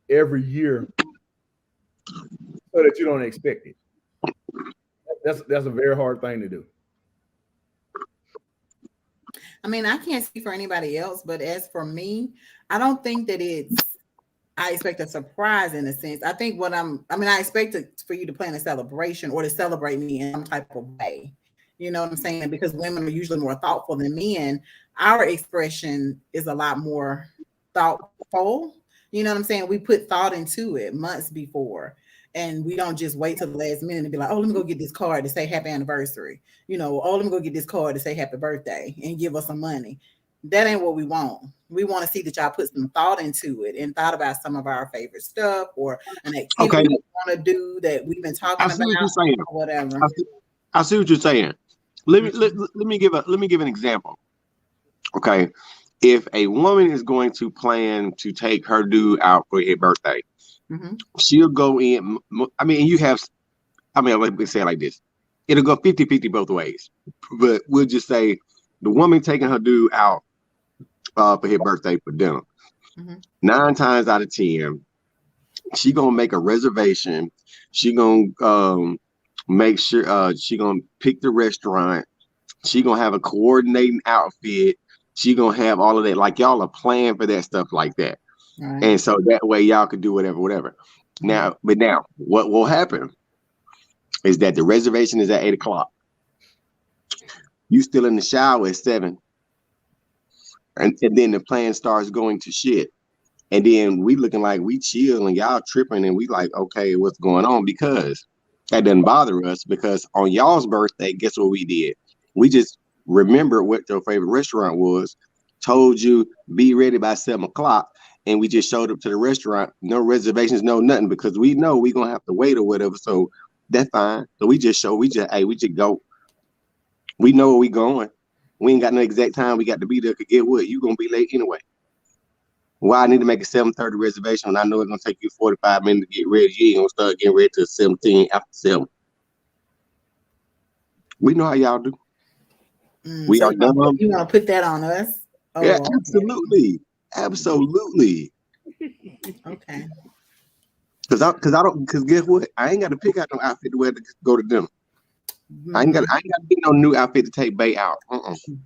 every year so that you don't expect it. That's a very hard thing to do. I mean, I can't speak for anybody else, but as for me, I don't think that I expect a surprise in a sense. I think I expect for you to plan a celebration or to celebrate me in some type of way. You know what I'm saying? Because women are usually more thoughtful than men. Our expression is a lot more thoughtful. You know what I'm saying? We put thought into it months before. And we don't just wait till the last minute and be like, oh, let me go get this card to say happy anniversary. You know, oh, let me go get this card to say happy birthday and give us some money. that ain't what we want. We want to see that y'all put some thought into it and thought about some of our favorite stuff or an activity we want to do that we've been talking about. What you're saying. Or whatever. I see what you're saying. Let me give an example. Okay, if a woman is going to plan to take her dude out for her birthday, she'll go in. I mean, let me say it like this. It'll go 50-50 both ways. But we'll just say the woman taking her dude out for his birthday for dinner. 9 times out of 10, she gonna make a reservation. She gonna make sure she gonna pick the restaurant. She gonna have a coordinating outfit. She gonna have all of that. Like y'all are planning for that stuff like that. Right. And so that way y'all can do whatever. Now, what will happen is that the reservation is at 8 o'clock. You still in the shower at 7. And then the plan starts going to shit. And then we looking like we chill and y'all tripping and we like, okay, what's going on? Because that doesn't bother us, because on y'all's birthday, guess what we did? We just remember what your favorite restaurant was, told you be ready by 7 o'clock, and we just showed up to the restaurant. No reservations, no nothing, because we know we're gonna have to wait or whatever. So that's fine. So we just go. We know where we going. We ain't got no exact time we got to be there. Cause get what? You gonna be late anyway. Why I need to make a 7:30 reservation when I know it's gonna take you 45 minutes to get ready? You ain't gonna start getting ready till 17 after 7. We know how y'all do. We so are done. You want to put that on us? Oh, yeah, absolutely, absolutely. Okay. Because guess what? I ain't got to pick out no outfit to wear to go to dinner. I ain't got to get no new outfit to take Bay out.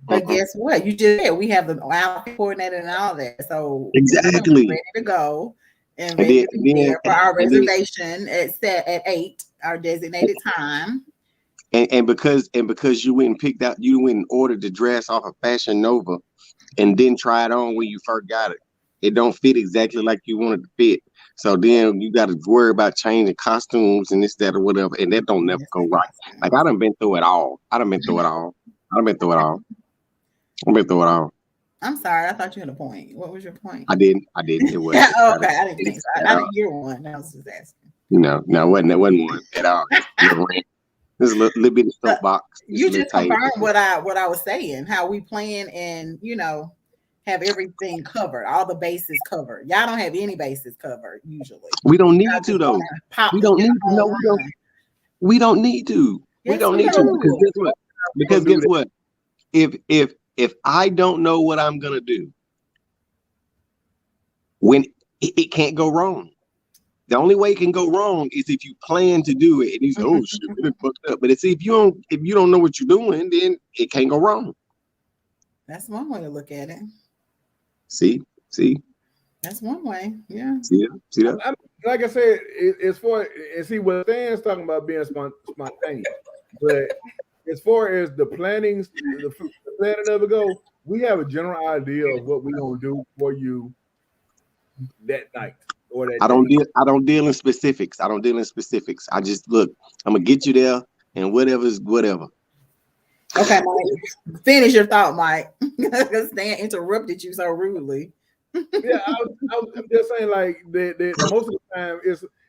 But guess what? You just said we have the outfit coordinated and all that. So exactly ready to go and ready to be there for our reservation at 8, our designated time. And because you went and picked out, you went and ordered the dress off of Fashion Nova and didn't try it on when you first got it. It don't fit exactly like you wanted to fit. So then you got to worry about changing costumes and this, that, or whatever. And that don't never go right. Like I done been through it all. I'm sorry. I thought you had a point. What was your point? I didn't. It was. Okay. I didn't think so. I didn't hear one. I was just asking. No, it wasn't one at all. There's a little bit of soapbox. You just confirmed what I was saying, how we plan and, have everything covered, all the bases covered. Y'all don't have any bases covered usually. We don't need to though. We don't need to. No, we don't need to. We don't need to because guess what? If I don't know what I'm gonna do, when it can't go wrong. The only way it can go wrong is if you plan to do it and you say, "Oh shit, we done fucked up." But if you don't know what you're doing, then it can't go wrong. That's one way to look at it. See. That's one way. Yeah. See that? Like I said, as far as what Stan's talking about being spontaneous, but as far as the planning of it go, we have a general idea of what we're gonna do for you that night. I don't deal in specifics. I just look. I'm gonna get you there, and whatever's whatever. Okay, Mike. Finish your thought, Mike. Because Stan interrupted you so rudely. Yeah, I'm just saying, like that most of the time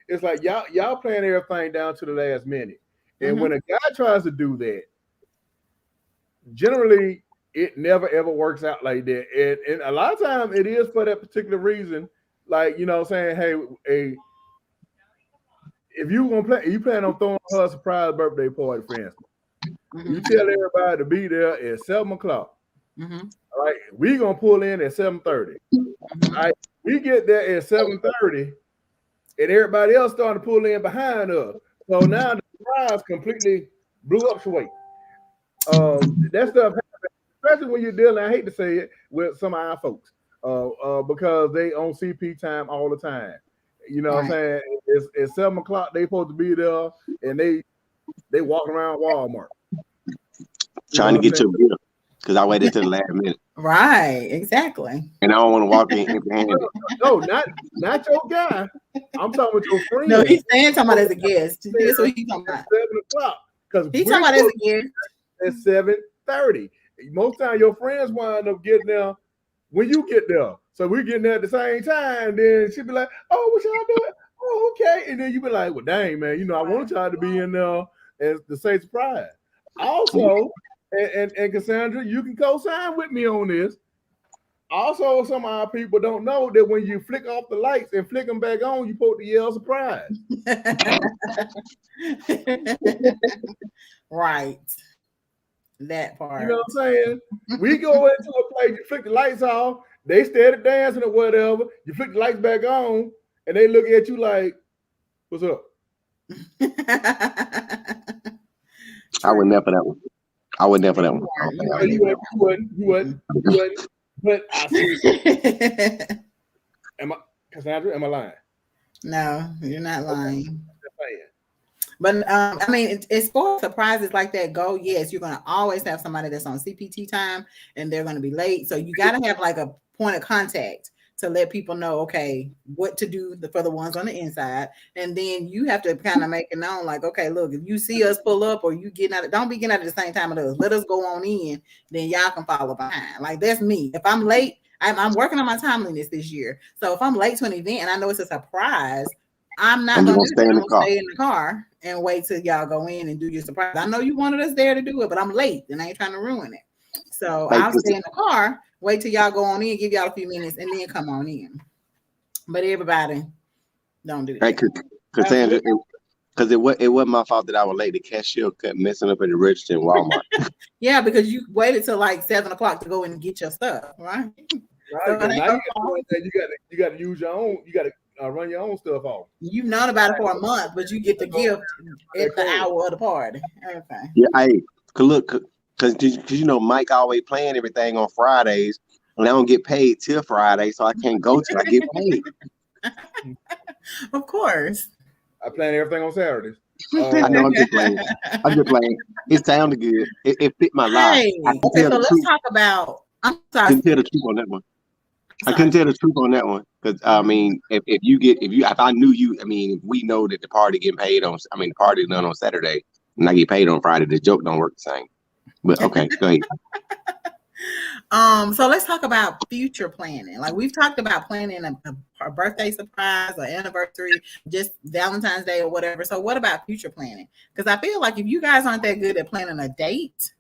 it's like y'all plan everything down to the last minute, and when a guy tries to do that, generally it never ever works out like that, and a lot of times it is for that particular reason. Like, saying, hey, if you plan on throwing her a surprise birthday party, for instance, you tell everybody to be there at 7 o'clock. All right, we gonna pull in at 7:30. All right, we get there at 7:30, and everybody else starting to pull in behind us. So now the surprise completely blew up Sway. That stuff happens, especially when you're dealing, I hate to say it, with some of our folks. Because they on CP time all the time. You know what I'm saying? It's 7 o'clock, they supposed to be there, and they walking around Walmart. Trying to get your bill. Because I waited till the last minute. Right, exactly. And I don't want to walk in empty-handed. No, not your guy. I'm talking with your friend. No, he's saying talking about as a guest. That's what he's talking about. 7 o'clock. Because he's talking about as a guest. At 7:30. most time your friends wind up getting there when you get there. So we getting there at the same time. Then she'd be like, "Oh, what y'all doing? Oh, okay." And then you be like, "Well, dang, man, I wanted y'all to be in there as the same surprise." Also, and Cassandra, you can co-sign with me on this. Also, some of our people don't know that when you flick off the lights and flick them back on, you put the yell surprise. Right. That part. You know what I'm saying? We go into a place, you flick the lights off, they started dancing or whatever, you flick the lights back on, and they look at you like, "What's up?" I would never that one. I would never that one. You wouldn't. But I see. Cassandra, am I lying? No, you're not lying. But I mean, as far as surprises like that go, yes, you're gonna always have somebody that's on CPT time and they're gonna be late. So you gotta have like a point of contact to let people know, okay, what to do for the ones on the inside. And then you have to kind of make it known, like, okay, look, if you see us pull up or you getting out, don't be getting out at the same time as us. Let us go on in, then y'all can follow behind. Like, that's me. If I'm late, I'm working on my timeliness this year. So if I'm late to an event and I know it's a surprise, I'm not going to stay in the car and wait till y'all go in and do your surprise. I know you wanted us there to do it, but I'm late and I ain't trying to ruin it. So I'll stay in the car, wait till y'all go on in, give y'all a few minutes, and then come on in. But everybody, don't do that. Hey, Cassandra, because it wasn't my fault that I was late. The cashier kept messing up at the register in Walmart. Yeah, because you waited till like 7 o'clock to go in and get your stuff, right? Right. So now you got to use your own. You got to run your own stuff off. You've known about it for a month, but you get the gift at the hour of the party. Okay. Yeah, because Mike always playing everything on Fridays, and I don't get paid till Friday, so I can't go till I get paid. Of course. I plan everything on Saturdays. I know, I'm just playing. It sounded good. It fit my life. Okay, so let's talk about. I'm sorry. I couldn't tell the truth on that one. I couldn't tell the truth on that one because I mean, if I knew you, I mean, if we know that the party getting paid on, I mean, the party done on Saturday and I get paid on Friday, the joke don't work the same. But okay, go ahead. So let's talk about future planning. Like we've talked about planning a birthday surprise or anniversary, just Valentine's Day or whatever. So what about future planning? Because I feel like if you guys aren't that good at planning a date,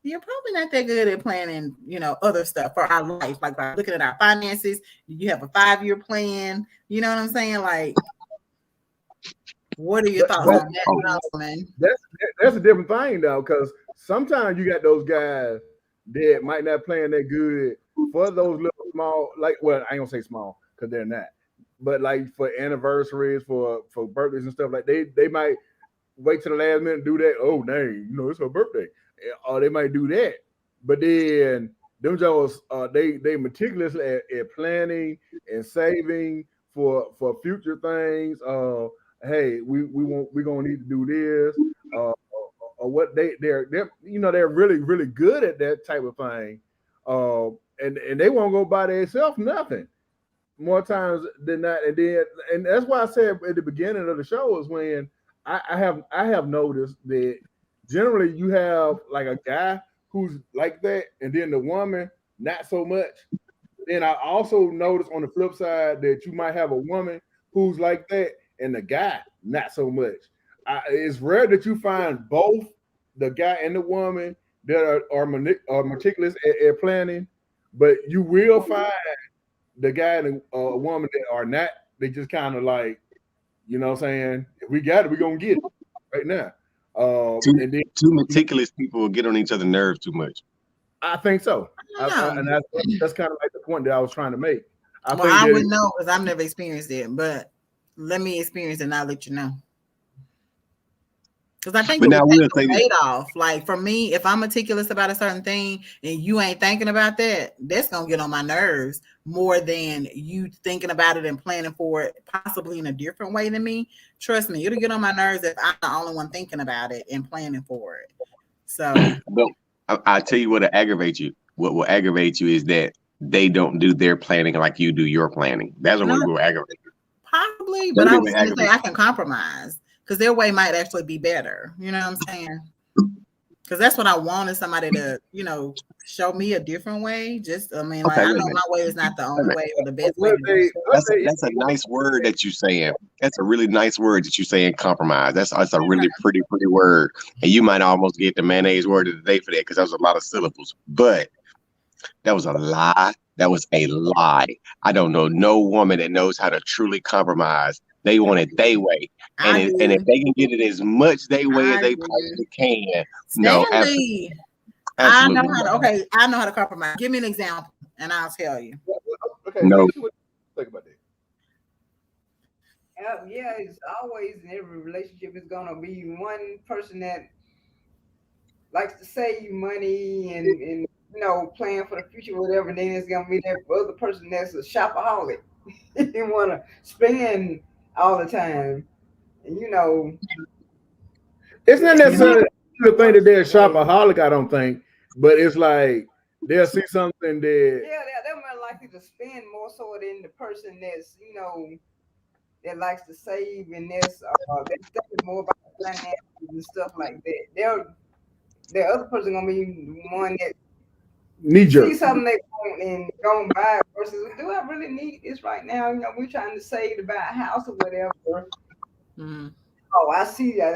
you're probably not that good at planning, other stuff for our life. Like by looking at our finances, you have a 5-year plan. You know what I'm saying? Like, what are your thoughts on that, man? That's a different thing though, because sometimes you got those guys that might not plan that good for those little small, like, well, I ain't gonna say small because they're not, but like for anniversaries, for birthdays and stuff, like they might wait till the last minute and do that. Oh, dang, it's her birthday. Or they might do that, but then them Joes, they meticulous at planning and saving for future things. Hey, we're gonna need to do this, or what they're really good at that type of thing, and they won't go by themselves nothing more times than not. And that's why I said at the beginning of the show is when I have noticed that. Generally, you have like a guy who's like that, and then the woman not so much. Then I also notice on the flip side that you might have a woman who's like that, and the guy not so much. It's rare that you find both the guy and the woman that are meticulous at planning, but you will find the guy and a woman that are not. They just kind of like, you know what I'm saying? If we got it, we're gonna get it right now. Too meticulous people will get on each other's nerves too much. I think so. And that's kind of like the point that I was trying to make. I wouldn't know because I've never experienced it, but let me experience it and I'll let you know. Because I think it paid off. Like for me, if I'm meticulous about a certain thing and you ain't thinking about that, that's gonna get on my nerves more than you thinking about it and planning for it possibly in a different way than me. Trust me, it'll get on my nerves if I'm the only one thinking about it and planning for it. So I tell you what will aggravate you. What will aggravate you is that they don't do their planning like you do your planning. That's what will aggravate you. Possibly, but I was gonna say I can compromise. Because their way might actually be better. You know what I'm saying? Because that's what I wanted somebody to, show me a different way. Just, I mean, like, Okay, I wait a know minute. my way is not the Wait a only minute. way or the best way to do stuff. That's a nice word that you saying. That's a really nice word that you saying. Compromise. That's a really pretty word. And you might almost get the mayonnaise word of the day for that because that was a lot of syllables. But that was a lie. That was a lie. I don't know no woman that knows how to truly compromise. They want it their way. And if they can get it as much their way as they possibly can, no, Stanley, absolutely. I know how to. Okay, I know how to compromise. Give me an example, and I'll tell you. Okay, no. Think about that. Yeah, it's always in every relationship is gonna be one person that likes to save money and plan for the future, whatever. And then it's gonna be that other person that's a shopaholic. They want to spend all the time, and It's not necessarily the thing that they're a shopaholic, I don't think, but it's like they'll see something that they're more likely to spend more so than the person that's that likes to save and that's thinking more about finances and stuff like that. The other person gonna be one that see something they want and go and buy it versus, do I really need this right now? We're trying to save to buy a house or whatever. Mm-hmm. Oh, I see that.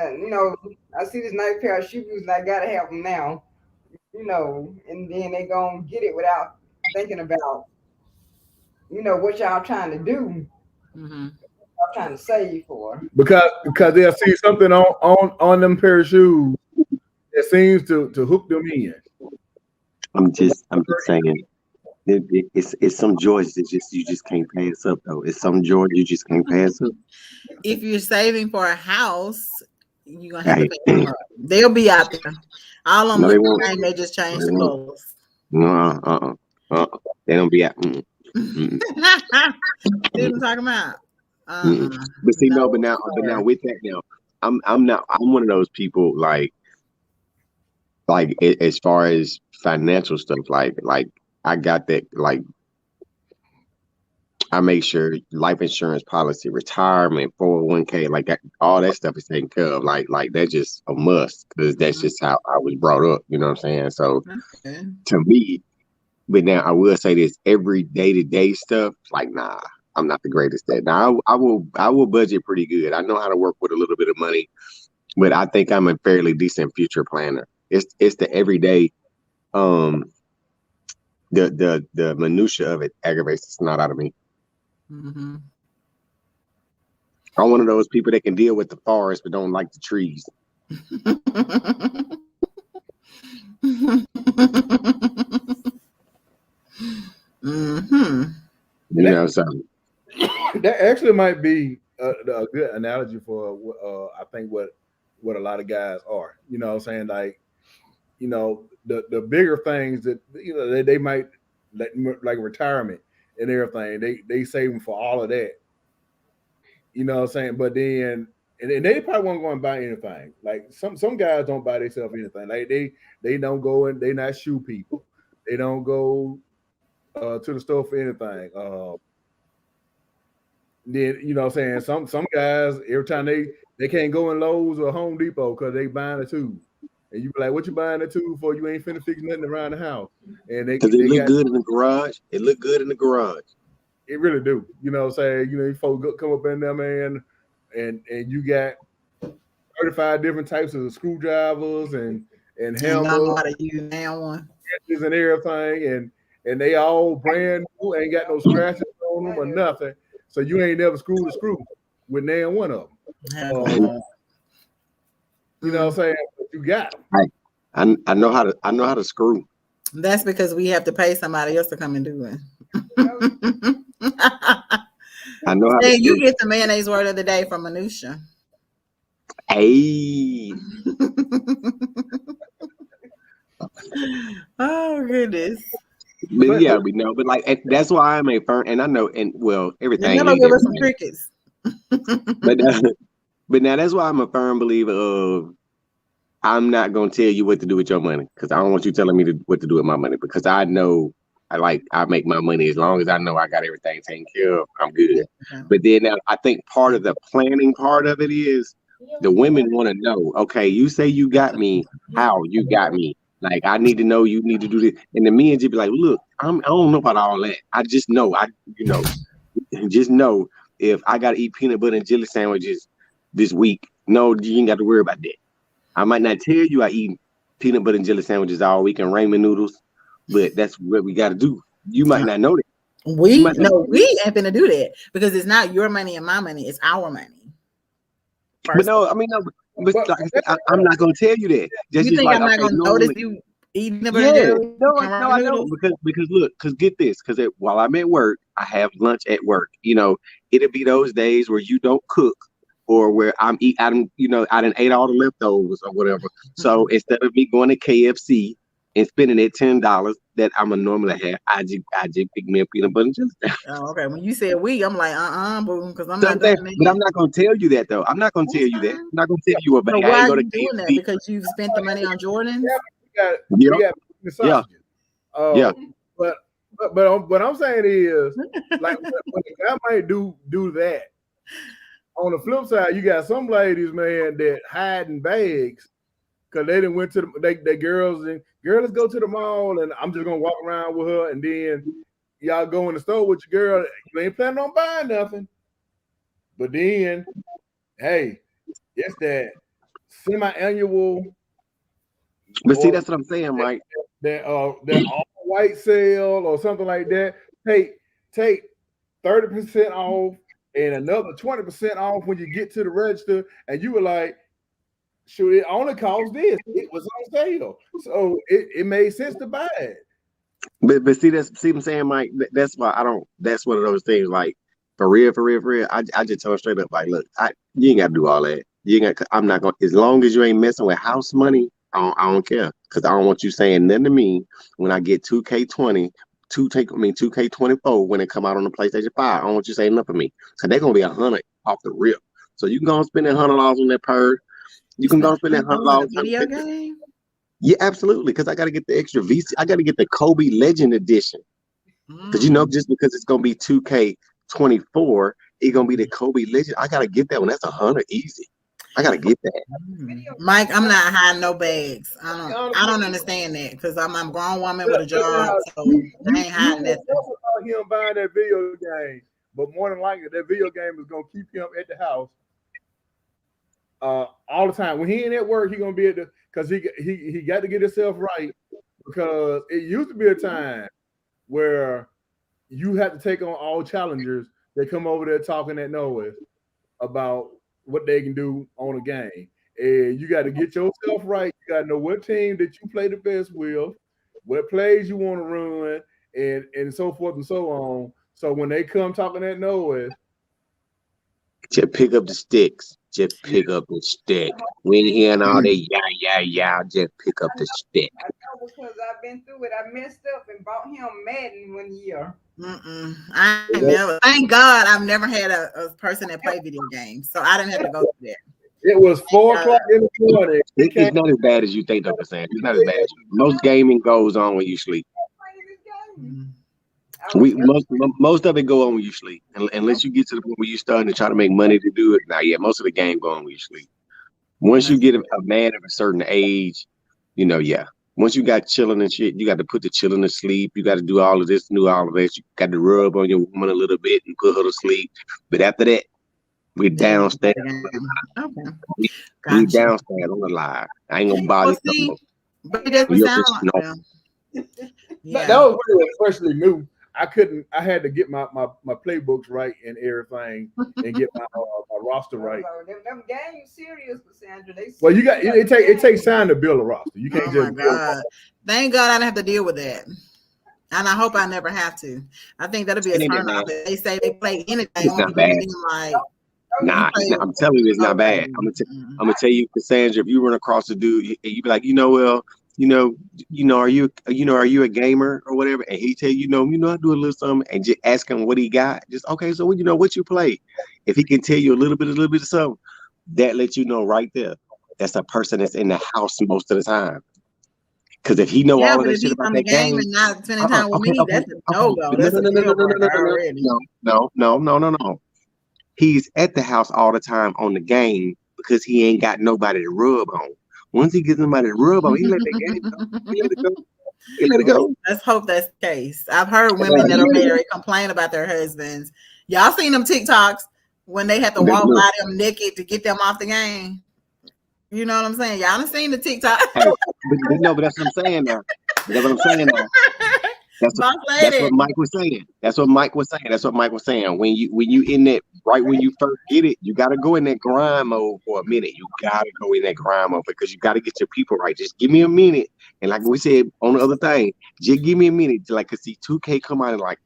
I see this nice pair of shoes and I gotta have them now. And then they gonna get it without thinking about, what y'all trying to do. Mm-hmm. Y'all trying to save for. Because they'll see something on them pair of shoes that seems to hook them in. I'm just saying. It's some joys that you just can't pass up though. It's some joy you just can't pass up. If you're saving for a house, you're gonna have to pay them up. They'll be out there. All of them they just change the clothes. No, they don't be out. See what I'm talking about? But see, but now with that now, I'm one of those people like as far as financial stuff, like I got that, like I make sure life insurance policy, retirement, 401k, like all that stuff is taken care of. Like that's just a must because that's just how I was brought up. You know what I'm saying? So to me, but now I will say this: every day-to-day stuff, like nah, I'm not the greatest at. Now I will budget pretty good. I know how to work with a little bit of money, but I think I'm a fairly decent future planner. It's the everyday, the minutia of it aggravates the snot out of me. Mm-hmm. I'm one of those people that can deal with the forest but don't like the trees. Mm-hmm. You know, so that actually might be a good analogy for I think what a lot of guys are. You know what I'm saying? Like, the bigger things that they might like retirement and everything. They saving for all of that. You know what I'm saying? But then and they probably won't go and buy anything. Like some guys don't buy themselves anything. Like they don't go and they not shoe people. They don't go to the store for anything. Then you know what I'm saying, some guys every time they can't go in Lowe's or Home Depot because they buying a tube. And you be like, what you buying a tube for? You ain't finna fix nothing around the house. And because it look good in the garage. It look good in the garage. It really do. You know what I'm saying? You folks come up in there, man, and you got 35 different types of screwdrivers and hammers. I know how to use that one. And everything, and they all brand new, ain't got no scratches on them or nothing. So you ain't never screwed a screw with now one of them. You know what I'm saying? But you got them. I know how to screw. That's because we have to pay somebody else to come and do it. I know how to screw. You get the mayonnaise word of the day from Minutia. Hey. Oh goodness. But yeah, we know. But like that's why I'm a firm, and I know, and well, everything. Never give us some crickets. But now that's why I'm a firm believer of I'm not gonna tell you what to do with your money because I don't want you telling me what to do with my money because I know I make my money as long as I know I got everything taken care of. I'm good. Okay. But then I think part of the planning part of it is The women want to know, okay, you say you got me, how you got me? Like, I need to know, you need to do this. And the men just be like, look, I don't know about all that. I just know, just know if I got to eat peanut butter and jelly sandwiches this week, no, you ain't got to worry about that. I might not tell you I eat peanut butter and jelly sandwiches all week and ramen noodles, but that's what we got to do. You might not know that. We ain't finna do that because it's not your money and my money; it's our money. But no, I mean, no, but like I said, I'm not gonna tell you that. Just You think like, I'm not gonna notice you eating the jelly? No, I don't. Because get this, because while I'm at work, I have lunch at work. You know, it'll be those days where you don't cook, or where I done ate all the leftovers or whatever. So instead of me going to KFC and spending that $10 that I'm gonna normally have, I just pick me a peanut butter and jelly. Oh, okay. When you said we, I'm like, boom, because I'm not doing that. But I'm not gonna tell you that though. I'm not gonna tell you that. I'm not gonna tell you about. So why are you doing that? Because you've spent the money on Jordans. We got sausages. But what I'm saying is, like, when a guy might do that. On the flip side, you got some ladies, man, that hide in bags because they didn't went to the girls, let's go to the mall, and I'm just gonna walk around with her, and then y'all go in the store with your girl. You ain't planning on buying nothing, but then, hey, it's that semi-annual. But see, that's what I'm saying, Mike. That all-white sale or something like that. Take 30% off. And another 20% off when you get to the register, and you were like, "Shoot, it only cost this. It was on sale, so it made sense to buy it." But see what I'm saying, Mike. That's why I don't. That's one of those things. Like for real. I just tell her straight up, like, look, you ain't got to do all that. You ain't got. I'm not gonna. As long as you ain't messing with house money, I don't care, because I don't want you saying nothing to me when I get 2K20. 2K24 when it come out on the PlayStation 5. I don't want you saying nothing for me. So they're gonna be $100 off the rip. So you can go and spend $100 on that purse. You can go and spend that $100 on video game. Yeah, absolutely. Because I gotta get the extra VC. I gotta get the Kobe Legend Edition. Because just because it's gonna be 2K24, it's gonna be the Kobe Legend. I gotta get that one. That's $100 easy. I gotta get that. Mike, I'm not hiding no bags. I don't understand that because I'm a grown woman with a job, so I ain't hiding that. About him buying that video game, but more than likely that video game is gonna keep him at the house all the time. When he ain't at work, he gonna be at the because he got to get himself right, because it used to be a time where you had to take on all challengers that come over there talking at Norwest about what they can do on a game. And you got to get yourself right. You got to know what team that you play the best with, what plays you want to run, and so forth and so on. So when they come talking at Norwest, just pick up the sticks. Just pick up the stick. We ain't hearing all that yeah. Just pick up the stick. I know, because I've been through it. I messed up and bought him Madden one year. I never. Thank God, I've never had a person that played video games, so I didn't have to go through that. It was 4 o'clock in the morning. It's not as bad as you think, though, Cassandra. It's not as bad as you. Most gaming goes on when you sleep. Most of it go on when you sleep, unless you get to the point where you're starting to try to make money to do it. Now, most of the game go on when you sleep. Once you get a man of a certain age, once you got chilling and shit, you got to put the chilling to sleep. You got to do all of this, do all of that. You got to rub on your woman a little bit and put her to sleep. But after that, we're downstairs. Okay. We downstairs on the live. I ain't gonna bother you. But it doesn't sound like that was really freshly new. I had to get my playbooks right and everything, and get my roster right. Them games serious, Cassandra. Well, you got it takes time to build a roster. You can't just. My God. Thank God I don't have to deal with that, and I hope I never have to. I think that'll be a turn off. They say they play anything. It's not bad. Nah, I'm telling you, it's not bad. I'm gonna tell you, Cassandra, if you run across a dude, you be like, are you a gamer or whatever? And he tell you, I do a little something, and just ask him what he got. Just okay, so what you play. If he can tell you a little bit of something, that lets you know right there. That's a person that's in the house most of the time. Because if he know all of that shit about that game and not spending time with me, that's a no-go. No. He's at the house all the time on the game because he ain't got nobody to rub on. Once he gets somebody to rub on, he let that game go. He let it go. He let it go. Let's hope that's the case. I've heard women that are married complain about their husbands. Y'all seen them TikToks when they have to walk by them naked to get them off the game? You know what I'm saying? Y'all done seen the TikTok. Hey, but that's what I'm saying now. That's what I'm saying now. That's what Mike was saying. That's what Mike was saying. When you in that, right when you first get it, you gotta go in that grind mode for a minute. You gotta go in that grind mode because you gotta get your people right. Just give me a minute. And like we said on the other thing, just give me a minute to like cause see 2K come out in like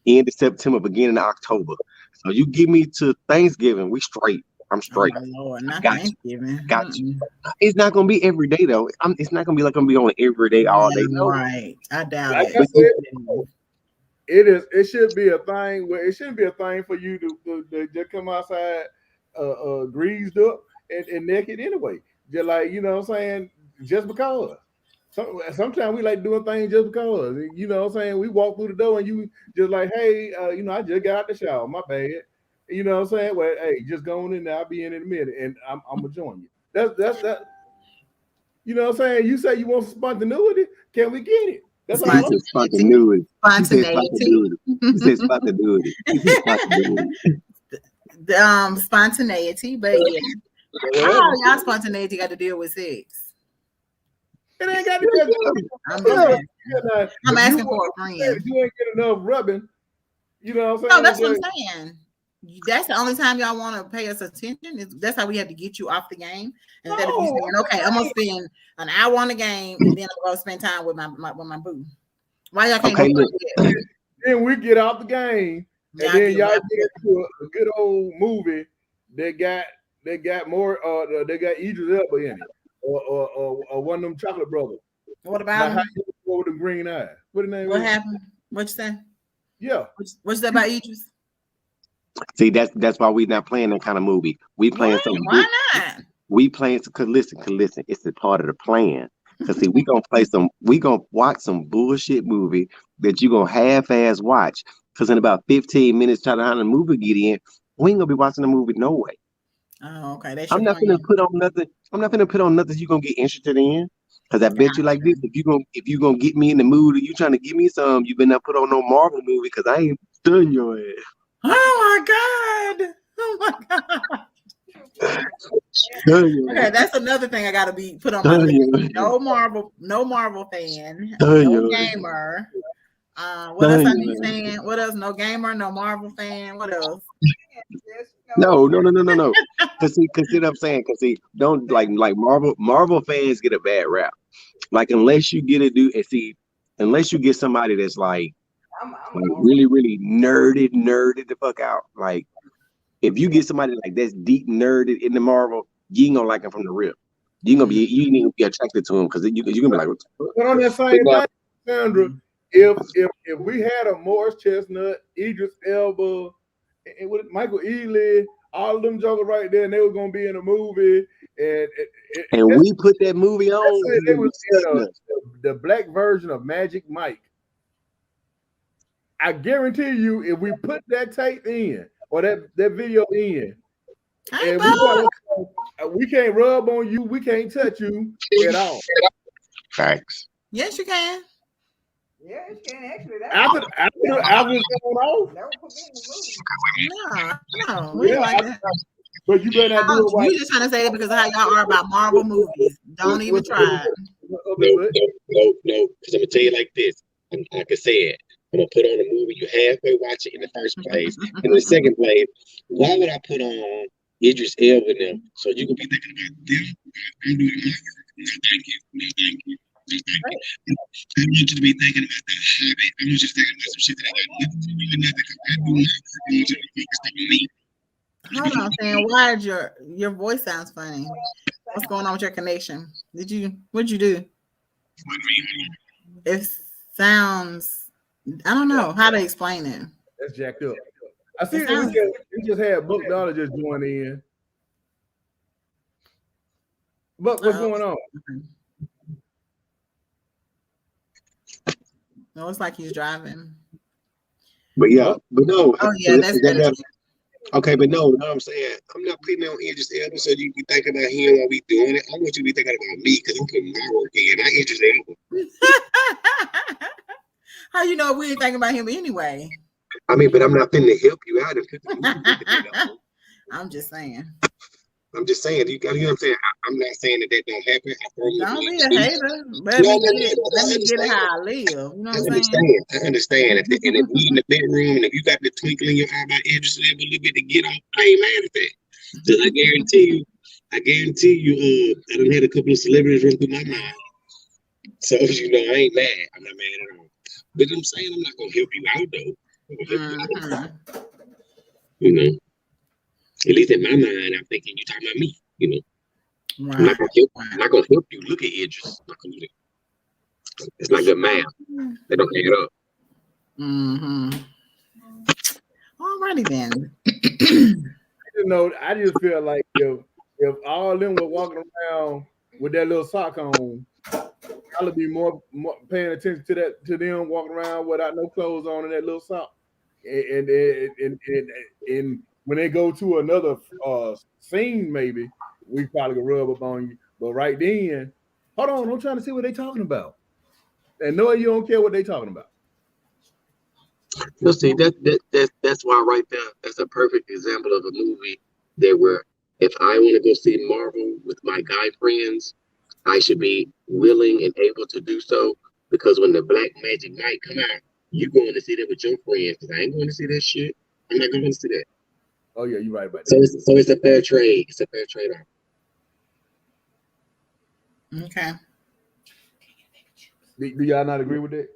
end of September, beginning of October. So you give me to Thanksgiving, we straight. I'm straight. Oh, Lord, not got Thanksgiving. Got you. It's not gonna be every day though. It's not gonna be like I'm gonna be on every day all day. No. Right. I doubt like it. I said, it should be a thing where it shouldn't be a thing for you to just come outside greased up and naked anyway. Just like, you know what I'm saying, just because. Sometimes we like doing things just because. You know what I'm saying? We walk through the door and you just like, hey, I just got out the shower, my bad. You know what I'm saying? Well, hey, just go on in there. I'll be in a minute, and I'm gonna join you. That's that. You know what I'm saying? You say you want spontaneity, can we get it? That's all I'm spontaneity. Spontaneity. You said spontaneity. Spontaneity, but yeah. How y'all spontaneity got to deal with sex? It ain't got to be. I'm asking for a friend. You ain't get enough rubbing. You know what I'm saying? No, that's what I'm saying. That's the only time y'all want to pay us attention. That's how we have to get you off the game. Instead of you saying, okay, I'm gonna spend an hour on the game and then I'm gonna spend time with my boo. Why y'all can't do that? Then we get off the game and then y'all get into a good old movie that got more they got Idris Elba in it. Or one of them chocolate brothers. What about him? With the green eyes? What the name? What happened? What you say? Yeah. What's that about Idris? See, that's why we not playing that kind of movie. We playing something. Why not? We playing cause listen, it's a part of the plan. Cause see, we gonna watch some bullshit movie that you gonna half-ass watch. Cause in about 15 minutes, try to how the movie get in, we ain't gonna be watching the movie no way. Oh, okay. I'm not gonna put on nothing. I'm not gonna put on nothing you're gonna get interested in. Cause I bet you like this, if you gonna get me in the mood, or you trying to give me some, you better not put on no Marvel movie, cause I ain't done your ass. Oh my God! Oh my God! Okay, that's another thing I gotta be put on my list. No Marvel fan, no gamer. What else I be saying? What else? No gamer, no Marvel fan. What else? No. Cause see what I'm saying. Cause see, don't like Marvel fans get a bad rap. Like unless you get unless you get somebody that's like really, really nerded the fuck out. Like if you get somebody like that's deep nerded in the Marvel, you ain't gonna like him from the rip. You ain't gonna be attracted to him because you're gonna be like, what? But on that same thing, Sandra, if we had a Morris Chestnut, Idris Elba, and with Michael Ealy, all of them jokers right there, and they were gonna be in a movie, and we put that movie on. It was the black version of Magic Mike. I guarantee you, if we put that tape in or that video in, and we can't rub on you, we can't touch you at all. Facts. Yes, you can. Yeah, you can actually. After going off. That would put me in the movie. No, we like that. But you better not do it. You just trying to say that because of how y'all are about Marvel movies. Don't even try it. No, because I'm gonna tell you like this. Like I said, I'm gonna put on a movie you halfway watch it in the first place. In the second place, why would I put on Idris Elba with them so you can be thinking about them? No, thank you. No, thank you. No, thank you. I want you to be thinking about that habit. I want you to think about some shit that I got nothing to do with nothing. I want you to be focused on me. Hold on, Sam. Why is your voice sounds funny? What's going on with your connection? What'd you do? It sounds, I don't know how to explain it. That's jacked up. I see we just had Book Dollar just join in. But what's going on? No, it's like he's driving. But yeah, but no. Oh yeah, that's better. Okay, but no, what I'm saying, I'm not putting on Idris Elba so you can think about him while we doing it. I want you to be thinking about me because I'm putting my work in. Not Idris Elba. How you know we ain't thinking about him anyway? I mean, but I'm not finna help you out and put the movie together. I'm just saying. I'm just saying, you know what I'm saying? I'm not saying that don't happen. Don't be a hater. Let me get it how I live. You know what I'm saying? I understand. And if we in the bedroom and if you got the twinkle in your eye about Idris Elba a little bit to get on, I ain't mad at that. So I guarantee you, I done had a couple of celebrities run through my mind. So, you know, I ain't mad. I'm not mad at all. But I'm saying I'm not gonna help you out though. You know. At least in my mind, I'm thinking you're talking about me, you know. Right. I'm not gonna help you look at Idris. It's not good math. They don't hang it up. Alrighty then. You know, I just feel like if all of them were walking around with that little sock on, I would be more paying attention to them walking around without no clothes on and that little sock. And when they go to another scene, maybe we probably could rub up on you. But right then, hold on, I'm trying to see what they're talking about. And knowing you don't care what they're talking about. You'll see, that's why right there, that's a perfect example of a movie that where if I want to go see Marvel with my guy friends, I should be willing and able to do so, because when the Black Magic Mike come out, you going to see that with your friends, because I ain't going to see that shit. I'm not going to see that. Oh yeah, you're right about that. So it's a fair trade. It's a fair trade off. Okay. Do y'all not agree with that?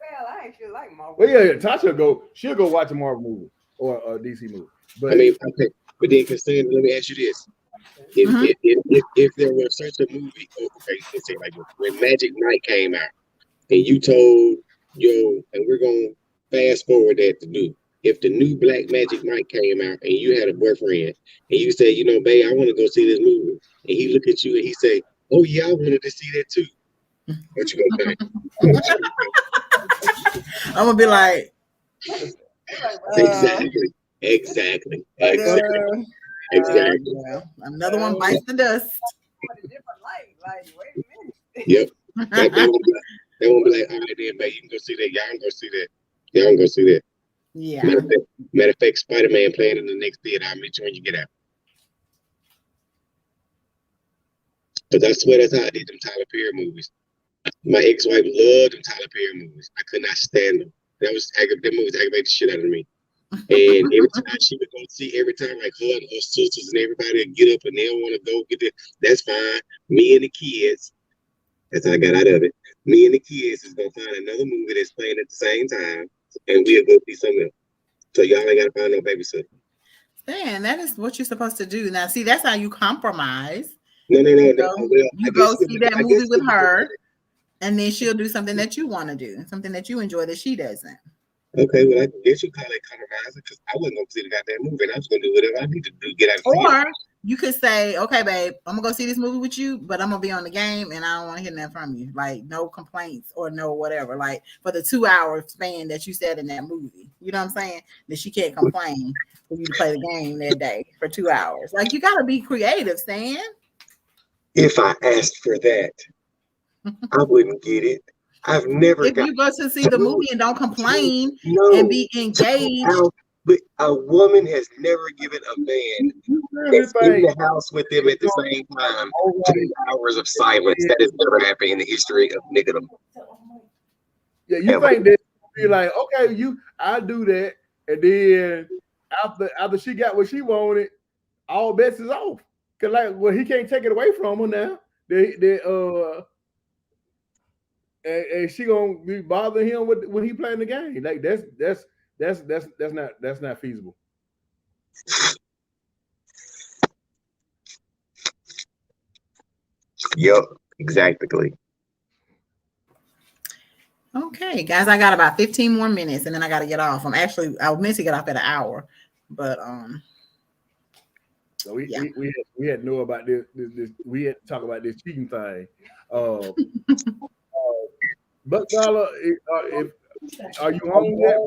Well, I actually like Marvel. Well, yeah. Tasha she'll go watch a Marvel movie or a DC movie. But I mean, okay. But then, Cassandra, let me ask you this: if there were such a movie, okay, let's say like when Magic Mike came out, and you told and we're gonna fast forward that to do. If the new Black Magic Mike came out and you had a boyfriend and you say, you know, babe, I want to go see this movie, and he look at you and he say, oh yeah, I wanted to see that too. What you gonna say? I'm gonna be like, exactly. Another one bites the dust. Like, wait a minute. Yep. They won't be like, all right, then, babe, you can go see that. Y'all can go see that. Y'all can go see that. Yeah. Matter of fact, Spider-Man playing in the next theater. I'll meet you when you get out. Because I swear that's how I did them Tyler Perry movies. My ex-wife loved them Tyler Perry movies. I could not stand them. That movies aggravated the shit out of me. And every time she would go see, like her and her sisters and everybody would get up and they don't want to go get it. That's fine. Me and the kids, that's how I got out of it. Me and the kids is gonna find another movie that's playing at the same time, and we'll go see something else. So y'all ain't gotta find no babysitter. Man, that is what you're supposed to do. Now, see, that's how you compromise. No. You go see that movie with her, and then she'll do something that you want to do, something that you enjoy that she doesn't. Okay, well, I guess you call it compromising, because I wasn't gonna see the goddamn movie, and I was gonna do whatever I need to do to get out of Or theater. You could say, okay, babe, I'm gonna go see this movie with you, but I'm gonna be on the game and I don't want to hear nothing from you. Like, no complaints or no whatever. Like, for the 2-hour span that you said in that movie, you know what I'm saying? That she can't complain for you to play the game that day for 2 hours. Like, you gotta be creative, Stan. If I asked for that, I wouldn't get it. I've never. If you go to see the movie and don't complain and be engaged. But a woman has never given a man that's in the house with them at the same time 2 hours of silence. That has never happened in the history of niggerdom. Yeah, you think that be like, okay, I do that, and then after she got what she wanted, all bets is off. Cause he can't take it away from her now. And she gonna be bothering him when he playing the game. Like that's not feasible. Yep, exactly. Okay, guys, I got about 15 more minutes and then I got to get off. I meant to get off at an hour, but so we had to know about this. We had to talk about this cheating thing. But Dollar, are you on yet?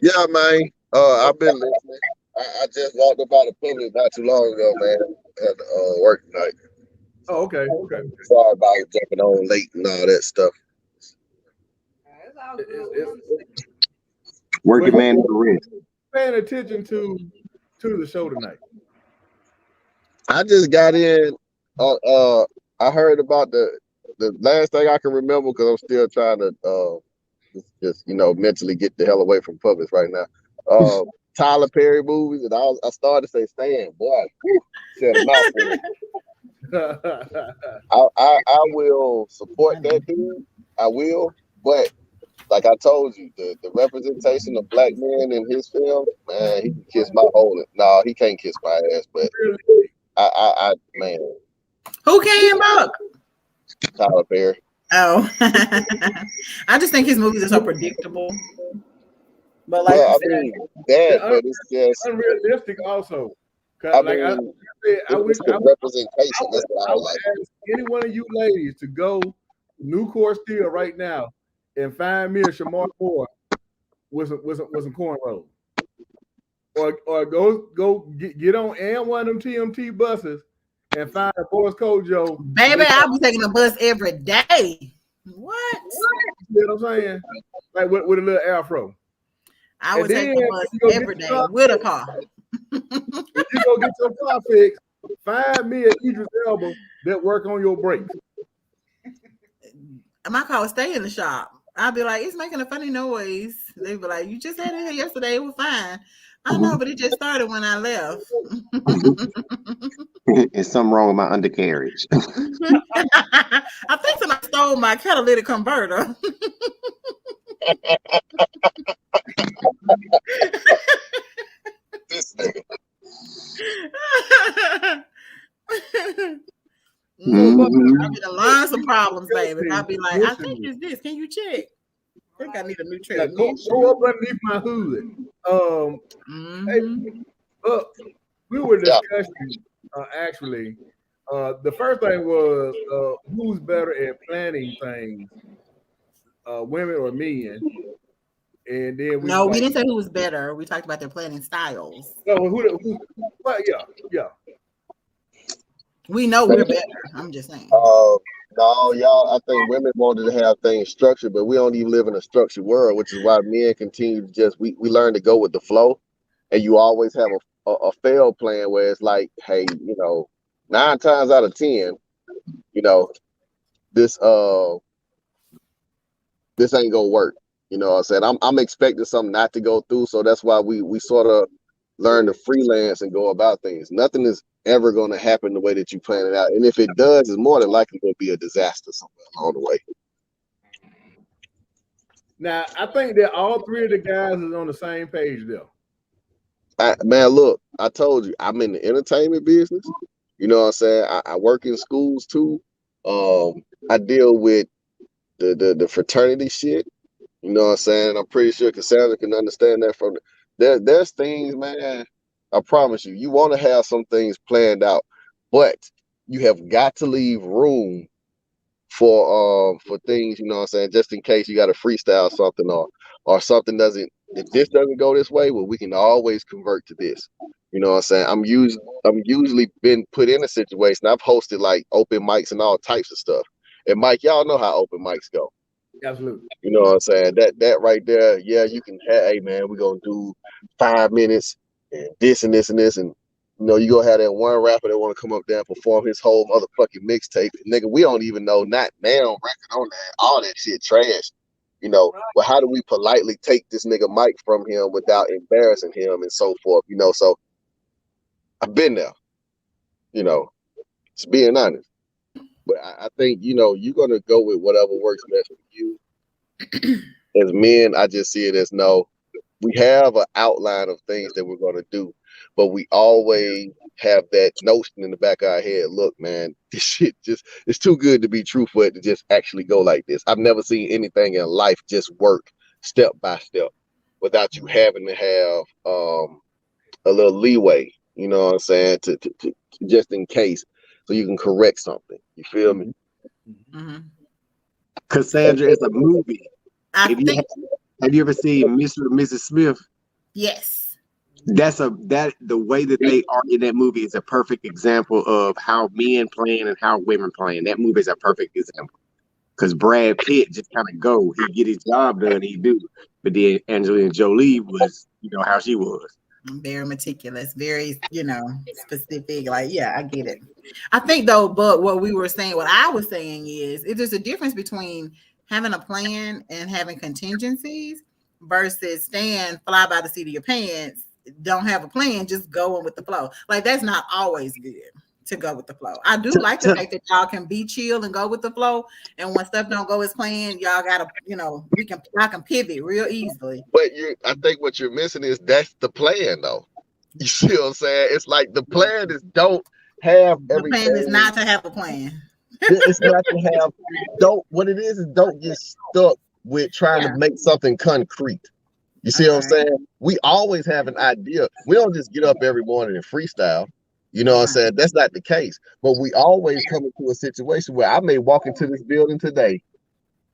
Yeah, man. I've been listening. I just walked up out of Publix not too long ago, man. Had to work tonight. Oh, okay. Sorry about jumping on late and all that stuff. It's all good. It's Working man never rest. paying attention to the show tonight. I just got in. I heard about the last thing I can remember because I'm still trying to just mentally get the hell away from Publix right now. Tyler Perry movies, and I started to say, "Stan, boy, said a mouthful." I will support that dude. I will, but like I told you, the representation of black men in his film, man, he can kiss my hole. No, he can't kiss my ass, but I man. Who came up? Tyler Perry. Oh, I just think his movies are so predictable. But like I mean, but it's just unrealistic also. I wish the representation. That's what I like. Ask any one of you ladies to go to Newcourt Steel right now and find me a Shamar Moore with some cornrows, or go get on and one of them TMT buses and find a Boris Kojo. Baby, I'll be taking a bus every day. What? You know what I'm saying? Like with a little afro. I would take the bus every day with a car. If you go get your car fixed, find me an Idris Elba that work on your brakes. My car would stay in the shop. I'd be like, it's making a funny noise. They'd be like, you just had it here yesterday. It was fine. I know, but it just started when I left. Is something wrong with my undercarriage? I think somebody stole my catalytic converter. This nigga. I'll be to learn some problems, baby. I'll be like, I think it's this. Can you check? I think I need a new transmission. Go up underneath my hood. Hey, we were discussing actually. The first thing was who's better at planning things, women or men? And then we didn't say who was better. We talked about their planning styles. No, yeah. We know we're better. I'm just saying. No, y'all. I think women wanted to have things structured, but we don't even live in a structured world, which is why men continue to just we learn to go with the flow, and you always have a fail plan where it's like, hey, 9 times out of 10, this ain't gonna work. You know what I'm saying? I'm expecting something not to go through, so that's why we sort of learn to freelance and go about things. Nothing is ever going to happen the way that you plan it out, and if it does, it's more than likely going to be a disaster somewhere along the way. Now, I think that all three of the guys is on the same page there. Man, look, I told you, I'm in the entertainment business. You know what I'm saying? I work in schools too. I deal with the fraternity shit. You know what I'm saying? I'm pretty sure Cassandra can understand that from there's things, man. I promise you, you want to have some things planned out, but you have got to leave room for things, you know what I'm saying, just in case you got to freestyle something or something if this doesn't go this way, well, we can always convert to this. You know what I'm saying? I'm usually been put in a situation. I've hosted like open mics and all types of stuff. And Mike, y'all know how open mics go. Absolutely. You know what I'm saying? That right there, yeah, you can have, hey man, we're gonna do 5 minutes and this and this and this, and you gonna have that one rapper that wanna come up there and perform his whole motherfucking mixtape. Nigga, we don't even know, not now record on that, all that shit trash. But how do we politely take this nigga mic from him without embarrassing him and so forth? So I've been there, just being honest. But I think, you're going to go with whatever works best for you. As men, I just see it as we have an outline of things that we're going to do, but we always have that notion in the back of our head, look, man, this shit it's too good to be true for it to just actually go like this. I've never seen anything in life just work step by step without you having to have a little leeway, you know what I'm saying, to just in case, so you can correct something. You feel me? Mm-hmm. Cassandra, it's a movie. Have you ever seen Mr. and Mrs. Smith? Yes. The way that they are in that movie is a perfect example of how men plan and how women plan. That movie is a perfect example. Because Brad Pitt just kind of go, he get his job done, he do. But then Angelina Jolie was, how she was. Very meticulous, very, specific. Like, yeah, I get it. I think though, but what I was saying is, there's a difference between having a plan and having contingencies versus staying fly by the seat of your pants, don't have a plan, just going with the flow. Like, that's not always good to go with the flow. I do like the fact that y'all can be chill and go with the flow. And when stuff don't go as planned, y'all gotta, y'all can pivot real easily. But I think what you're missing is that's the plan, though. You see what I'm saying? It's like the plan is don't have everything. The plan is not to have a plan. It's not to have. What it is don't get stuck with trying to make something concrete. You see what I'm saying? We always have an idea. We don't just get up every morning and freestyle. You know what I'm saying? That's not the case. But we always come into a situation where I may walk into this building today,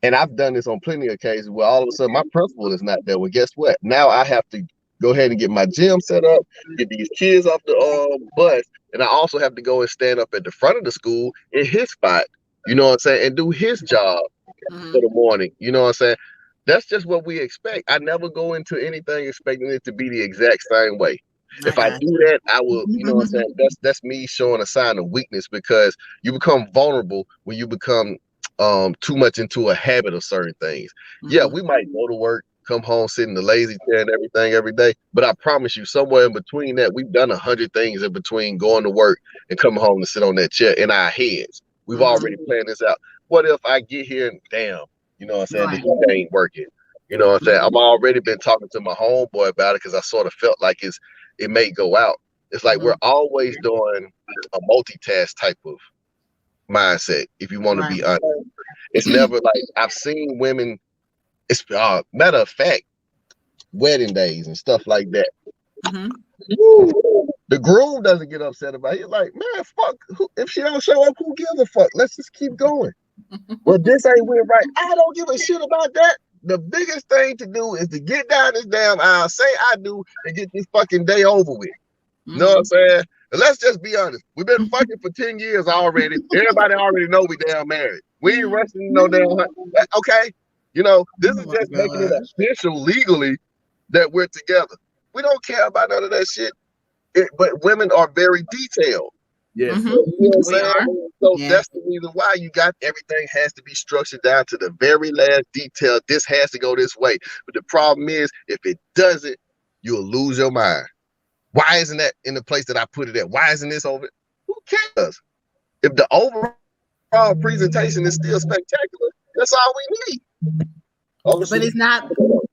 and I've done this on plenty of occasions where all of a sudden my principal is not there. Well, guess what? Now I have to go ahead and get my gym set up, get these kids off the bus, and I also have to go and stand up at the front of the school in his spot, you know what I'm saying, and do his job for the morning. You know what I'm saying? That's just what we expect. I never go into anything expecting it to be the exact same way. If I do that, I will, you know what I'm saying? That's me showing a sign of weakness, because you become vulnerable when you become too much into a habit of certain things. Yeah, we might go to work, come home, sit in the lazy chair and everything every day, but I promise you, somewhere in between that, we've done 100 things in between going to work and coming home and sit on that chair in our heads. We've already planned this out. What if I get here and damn, you know what I'm saying, this ain't working? You know what I'm saying? I've already been talking to my homeboy about it, because I sort of felt like it may go out. It's like we're always doing a multitask type of mindset, if you want to be honest. It's never like, I've seen women, it's matter of fact, wedding days and stuff like that. The groom doesn't get upset about it. He's like, man, fuck, if she don't show up, who gives a fuck? Let's just keep going. Well, this ain't went right. I don't give a shit about that. The biggest thing to do is to get down this damn aisle, say I do, and get this fucking day over with. You know what I'm saying? And let's just be honest. We've been fucking for 10 years already. Everybody already know we damn married. We ain't rushing no damn. Okay? You know, this is just making it official legally that we're together. We don't care about none of that shit. But women are very detailed. Yes. You know what I'm saying? So that's the reason why everything has to be structured down to the very last detail. This has to go this way. But the problem is, if it doesn't, you'll lose your mind. Why isn't that in the place that I put it at? Why isn't this over? Who cares? If the overall presentation is still spectacular, that's all we need. But it's not,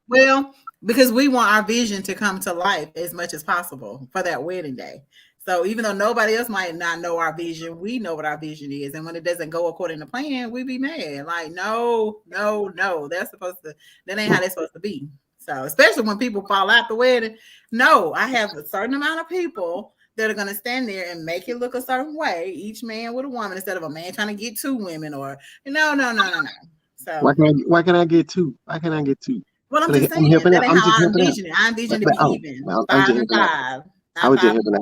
well, because we want our vision to come to life as much as possible for that wedding day. So even though nobody else might not know our vision, we know what our vision is. And when it doesn't go according to plan, we be mad. Like, no, that ain't how that's supposed to be. So especially when people fall out the wedding. No, I have a certain amount of people that are going to stand there and make it look a certain way, each man with a woman, instead of a man trying to get two women, or no. So why can I get two? Why can I get two? Well, I'm just saying, that ain't how I envision it. I envision it to be even. 5 and 5. I was just helping out.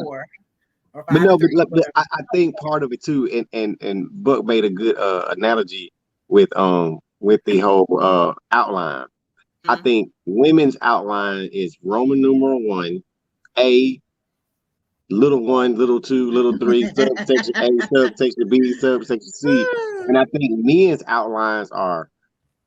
But no, but I think part of it too, and Buck made a good analogy with the whole outline. I think women's outline is Roman numeral 1, A, little 1, little 2, little 3, subsection A, subsection B, subsection C. And I think men's outlines are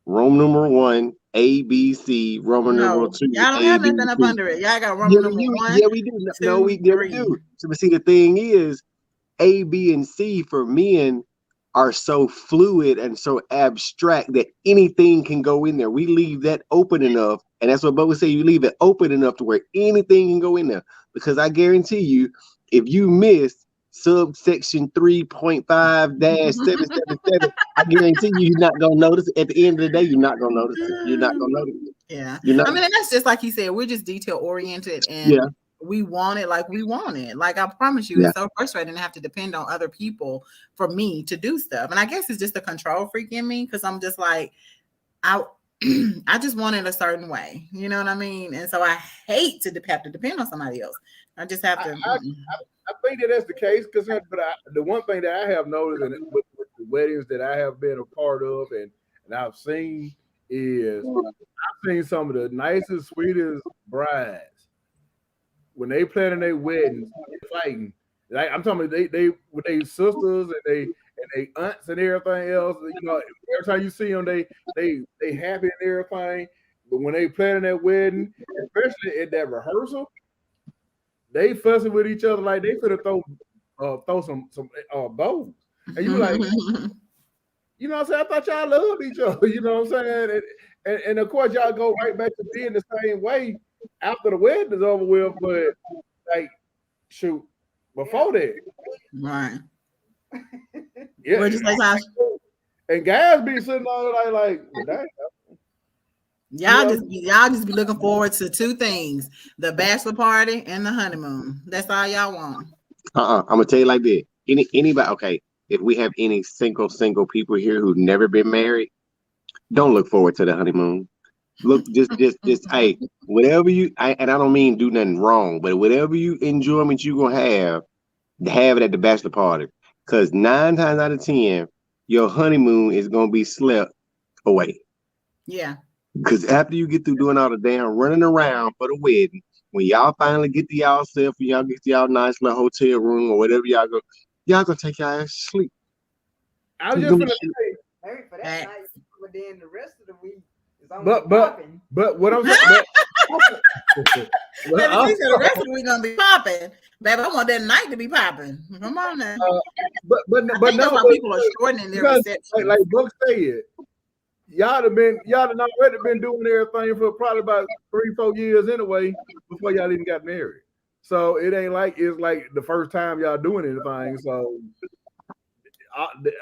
Roman numeral 1, A, B, C, Roman numeral 2. Y'all don't have nothing up under it. Y'all got Roman numeral 1. Yeah, we do. No, we do. So, but see, the thing is, A, B, and C for men are so fluid and so abstract that anything can go in there. We leave that open enough, and that's what Bubba would say. You leave it open enough to where anything can go in there. Because I guarantee you, if you miss subsection 3.5-777, I guarantee you're not gonna notice it. At the end of the day, you're not gonna notice it. You're not gonna notice it. Yeah. I mean, and that's just like you said, we're just detail oriented, and we want it like we want it. Like, I promise you, it's so frustrating to have to depend on other people for me to do stuff. And I guess it's just a control freak in me, because I'm just like, I just want it a certain way. You know what I mean? And so I hate to have to depend on somebody else. I just have to. I think that's the case because, but the one thing that I have noticed with the weddings that I have been a part of and I've seen is I've seen some of the nicest, sweetest brides when they planning their weddings, fighting. Like I'm talking about they with their sisters and they aunts and everything else. You know, every time you see them, they happy and everything. But when they planning that wedding, especially at that rehearsal, they fussing with each other like they finna throw some bows. And you like, you know what I'm saying? I thought y'all loved each other. You know what I'm saying? And of course y'all go right back to being the same way after the wedding is over with. But like, shoot, before that, right? Yeah. What'd you say, Tasha? And guys be sitting on like, well, dang. Y'all just be looking forward to two things: the bachelor party and the honeymoon. That's all y'all want. I'm gonna tell you like this. Anybody, okay, if we have any single people here who've never been married, don't look forward to the honeymoon. Look, just hey, whatever and I don't mean do nothing wrong, but whatever you enjoyment you gonna have it at the bachelor party. Because 9 times out of 10, your honeymoon is gonna be slept away. Yeah. Because after you get through doing all the damn running around for the wedding, when y'all finally get to y'allself and y'all get to y'all nice little hotel room or whatever y'all gonna take y'all ass to sleep. I was just gonna say, maybe for that night, but then the rest of the week is on but what I'm saying, the rest of the week gonna be popping. Baby, I want that night to be popping. Come on now. But that's why people are shortening their reception. Like Buck said, y'all done already been doing everything for probably about 3-4 years anyway before y'all even got married. So it ain't like it's like the first time y'all doing anything. So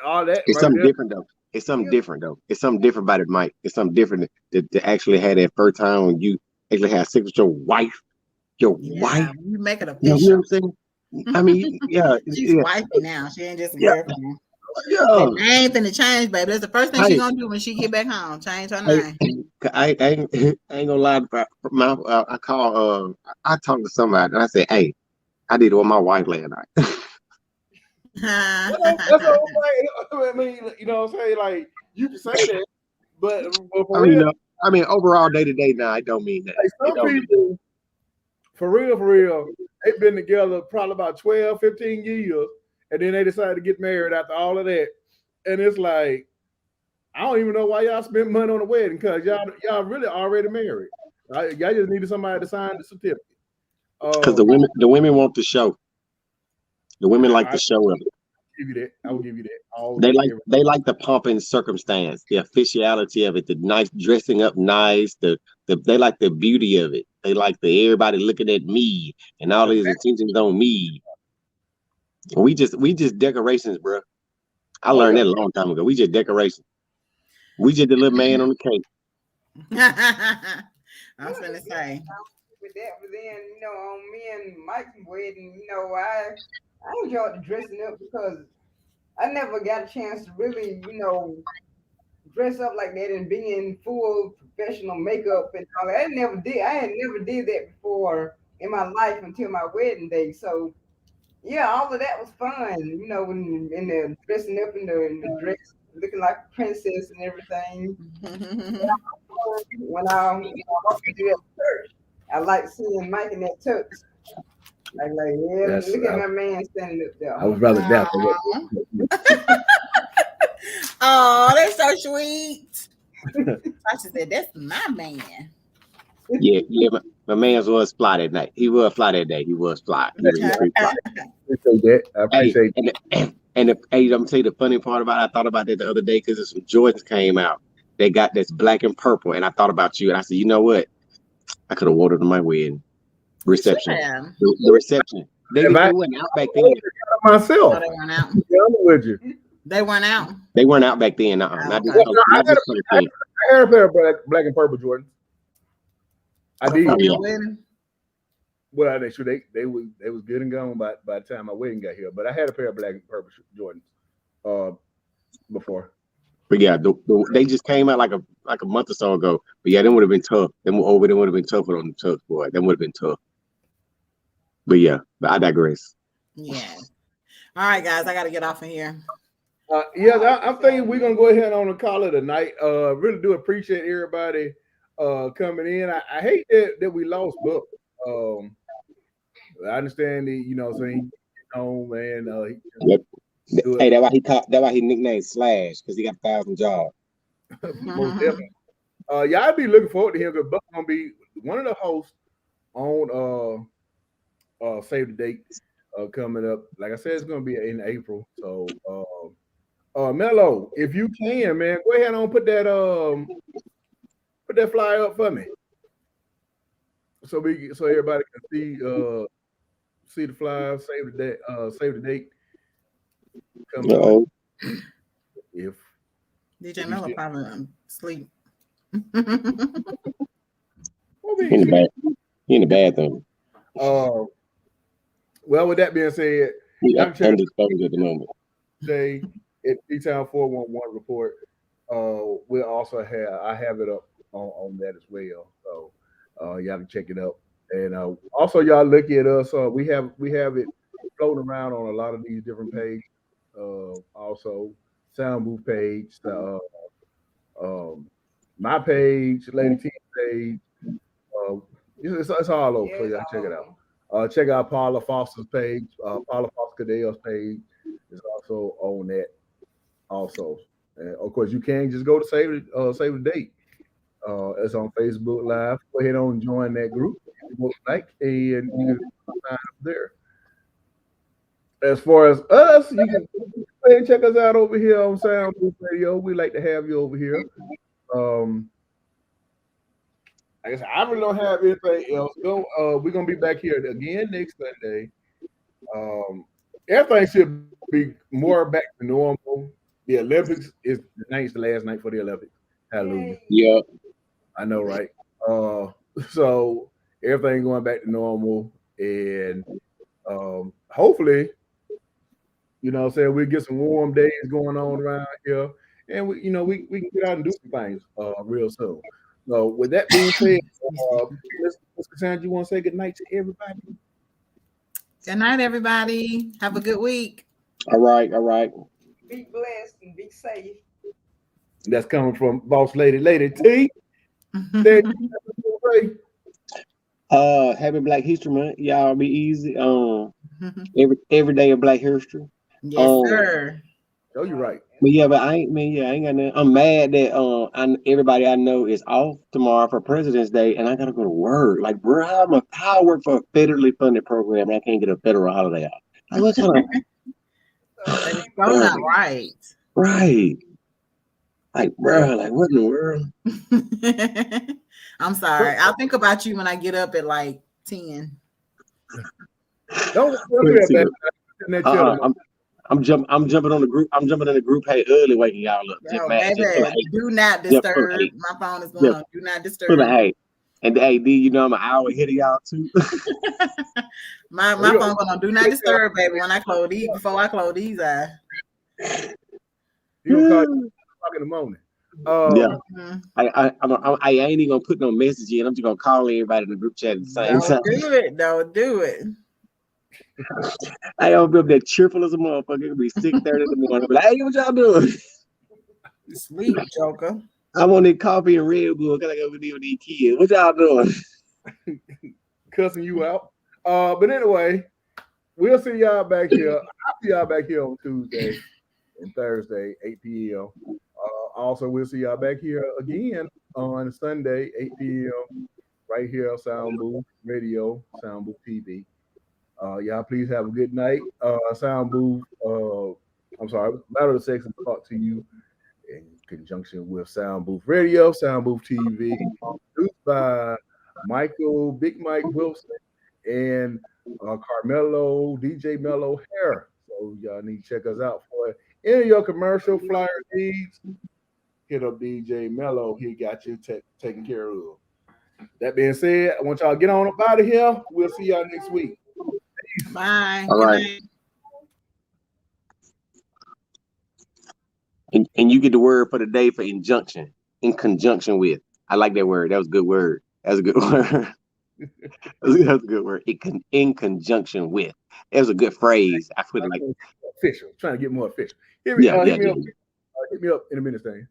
all that it's something different though. It's something different though. It's something different about it, Mike. It's something different to actually have that first time when you actually have sex with your wife. Your wife. You make it official. You know what I'm saying? I mean, yeah. She's wifey now. She ain't just a girlfriend. Yeah. I ain't finna change, baby. That's the first thing she gonna do when she get back home. Change her name. I ain't gonna lie. I talked to somebody and I said, "Hey, I did it with my wife last night." That's all I mean, you know what I'm saying? Like you can say that, but I mean, overall day to day now, I don't mean that. Like some people, for real, they've been together probably about 12, 15 years, and then they decided to get married after all of that. And it's like, I don't even know why y'all spent money on the wedding because y'all really already married. Y'all just needed somebody to sign the certificate. Because the women want the show. The women like the show of it. I will give you that. They like the pomp and circumstance, the officiality of it, the nice dressing up nice, they like the beauty of it. They like everybody looking at me and all these attentions on me. We just decorations, bro. I learned that a long time ago. We just decorations. We just the little man on the cake. I was gonna say. With that, but then on me and Mike's wedding, I enjoyed the dressing up because I never got a chance to really, dress up like that and be in full professional makeup and all that. I had never did that before in my life until my wedding day. So yeah, all of that was fun. When in the dressing up in the dress, looking like a princess and everything. When I walked into that church, I like seeing Mike in that tux. Like, look at my man standing up there. I was rather that. Oh, that's so sweet. I should say that's my man. Yeah, my man was fly that night. He was fly that day. He was fly. He was pretty fly. I appreciate that. And I'm gonna tell you the funny part about it, I thought about that the other day because some Jordans came out. They got this black and purple, and I thought about you, and I said, you know what? I could have worn it to my wedding reception. The reception. They went out back then. Myself. They went out. With you. They went out. They weren't out back then. I had a pair of black and purple Jordans. I did. Well, they was good and gone by the time my wedding got here. But I had a pair of black and purple Jordans before. But yeah, they just came out like a month or so ago. But yeah, them would have been tough. Them would have been tougher on the Tux, boy. Them would have been tough. But yeah, I digress. Yeah. All right, guys, I got to get off of here. I'm thinking we're gonna go ahead on and call it a night. Really do appreciate everybody coming in. I hate that we lost Buck. I understand that, you know, saying man. Yep. Hey, that's why he nicknamed Slash, because he got 1,000 jobs. Most definitely. I'd be looking forward to him because Buck's gonna be one of the hosts on Save the Date coming up. Like I said, it's gonna be in April. So Mello, if you can, man, go ahead and put that flyer up for me. So everybody can see the flyer, save the date. If DJ Mello probably asleep. He in the bathroom. Well, with that being said, I'm undisposed at the moment. Today at D-Town 411 report. We'll also I have it up on that as well. So y'all can check it out. And also y'all look at us. We have it floating around on a lot of these different pages. Also Soundbooth page, my page, Lady T page. It's all over. So y'all check it out. Check out Paula Foster's page. Paula Foster Cadel's page is also on that. Also, and of course, you can just go to save the date. It's on Facebook Live. Go ahead on and join that group if you would like, and you can sign up there. As far as us, you can check us out over here on Soundbooth Radio. We like to have you over here. I guess I really don't have anything else. We're gonna be back here again next Sunday. Everything should be more back to normal. The Olympics is the last night for the Olympics. Hallelujah. Yeah, I know, right? So everything going back to normal, and hopefully, you know what I'm saying, we'll get some warm days going on around here, and we can get out and do some things real soon. So with that being said, Ms. Cassandra, you want to say good night to everybody? Good night, everybody. Have a good week. All right. Be blessed and be safe. That's coming from Boss Lady T. Happy Black History Month. Y'all be easy. Every day of Black History. Yes, sir. Oh, you're right. But I ain't got nothing. I'm mad that everybody I know is off tomorrow for President's Day, and I gotta go to work. Like, bro, how I work for a federally funded program and I can't get a federal holiday off. Like, what kind of It's so not right. Right. Like, bro, like what in the world? I'm sorry. I'll think about you when I get up at like 10. Don't I'm jumping on the group. I'm jumping in the group early, waking y'all up. No, baby, do not disturb. My phone is going on. Do not disturb. Hey, and hey, D, you know I'm an hour ahead of y'all too. my phone going on. Do not disturb, baby. When I close these, before I close these eyes. You gonna call in the morning. I ain't even gonna put no message in. I'm just gonna call everybody in the group chat at the same time. Don't do it. I'll be up there cheerful as a motherfucker. It'll be 6:30 in the morning. But hey, what y'all doing? Sleep, Joker. I'm on that coffee and Red Bull. Gotta go with these kids. What y'all doing? Cussing you out. But anyway, we'll see y'all back here. I'll see y'all back here on Tuesday and Thursday, 8 p.m. Also, we'll see y'all back here again on Sunday, 8 p.m. right here on Soundbooth Radio, Soundbooth TV. Y'all please have a good night. Soundbooth, I'm sorry, Battle of the Sex and Talk to you in conjunction with Soundbooth Radio, Soundbooth TV, produced by Big Mike Wilson, and Carmelo, DJ Mello Hair. So y'all need to check us out for any of your commercial flyer needs. Hit up DJ Mello. He got you taken care of. That being said, I want y'all to get on up out of here. We'll see y'all next week. Bye. All right. And you get the word for the day for injunction. In conjunction with. I like that word. That was a good word. That was a good word. That was a good word. In conjunction with. It was a good phrase. I feel like official. Trying to get more official. Hit me up in a minute, Stan.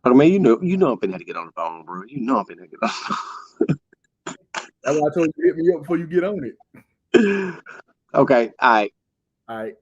Oh man, you know I'm finna have to get on the phone, bro. You know I'm finna get on the phone. That's why I told you to hit me up before you get on it. Okay, all right. All right.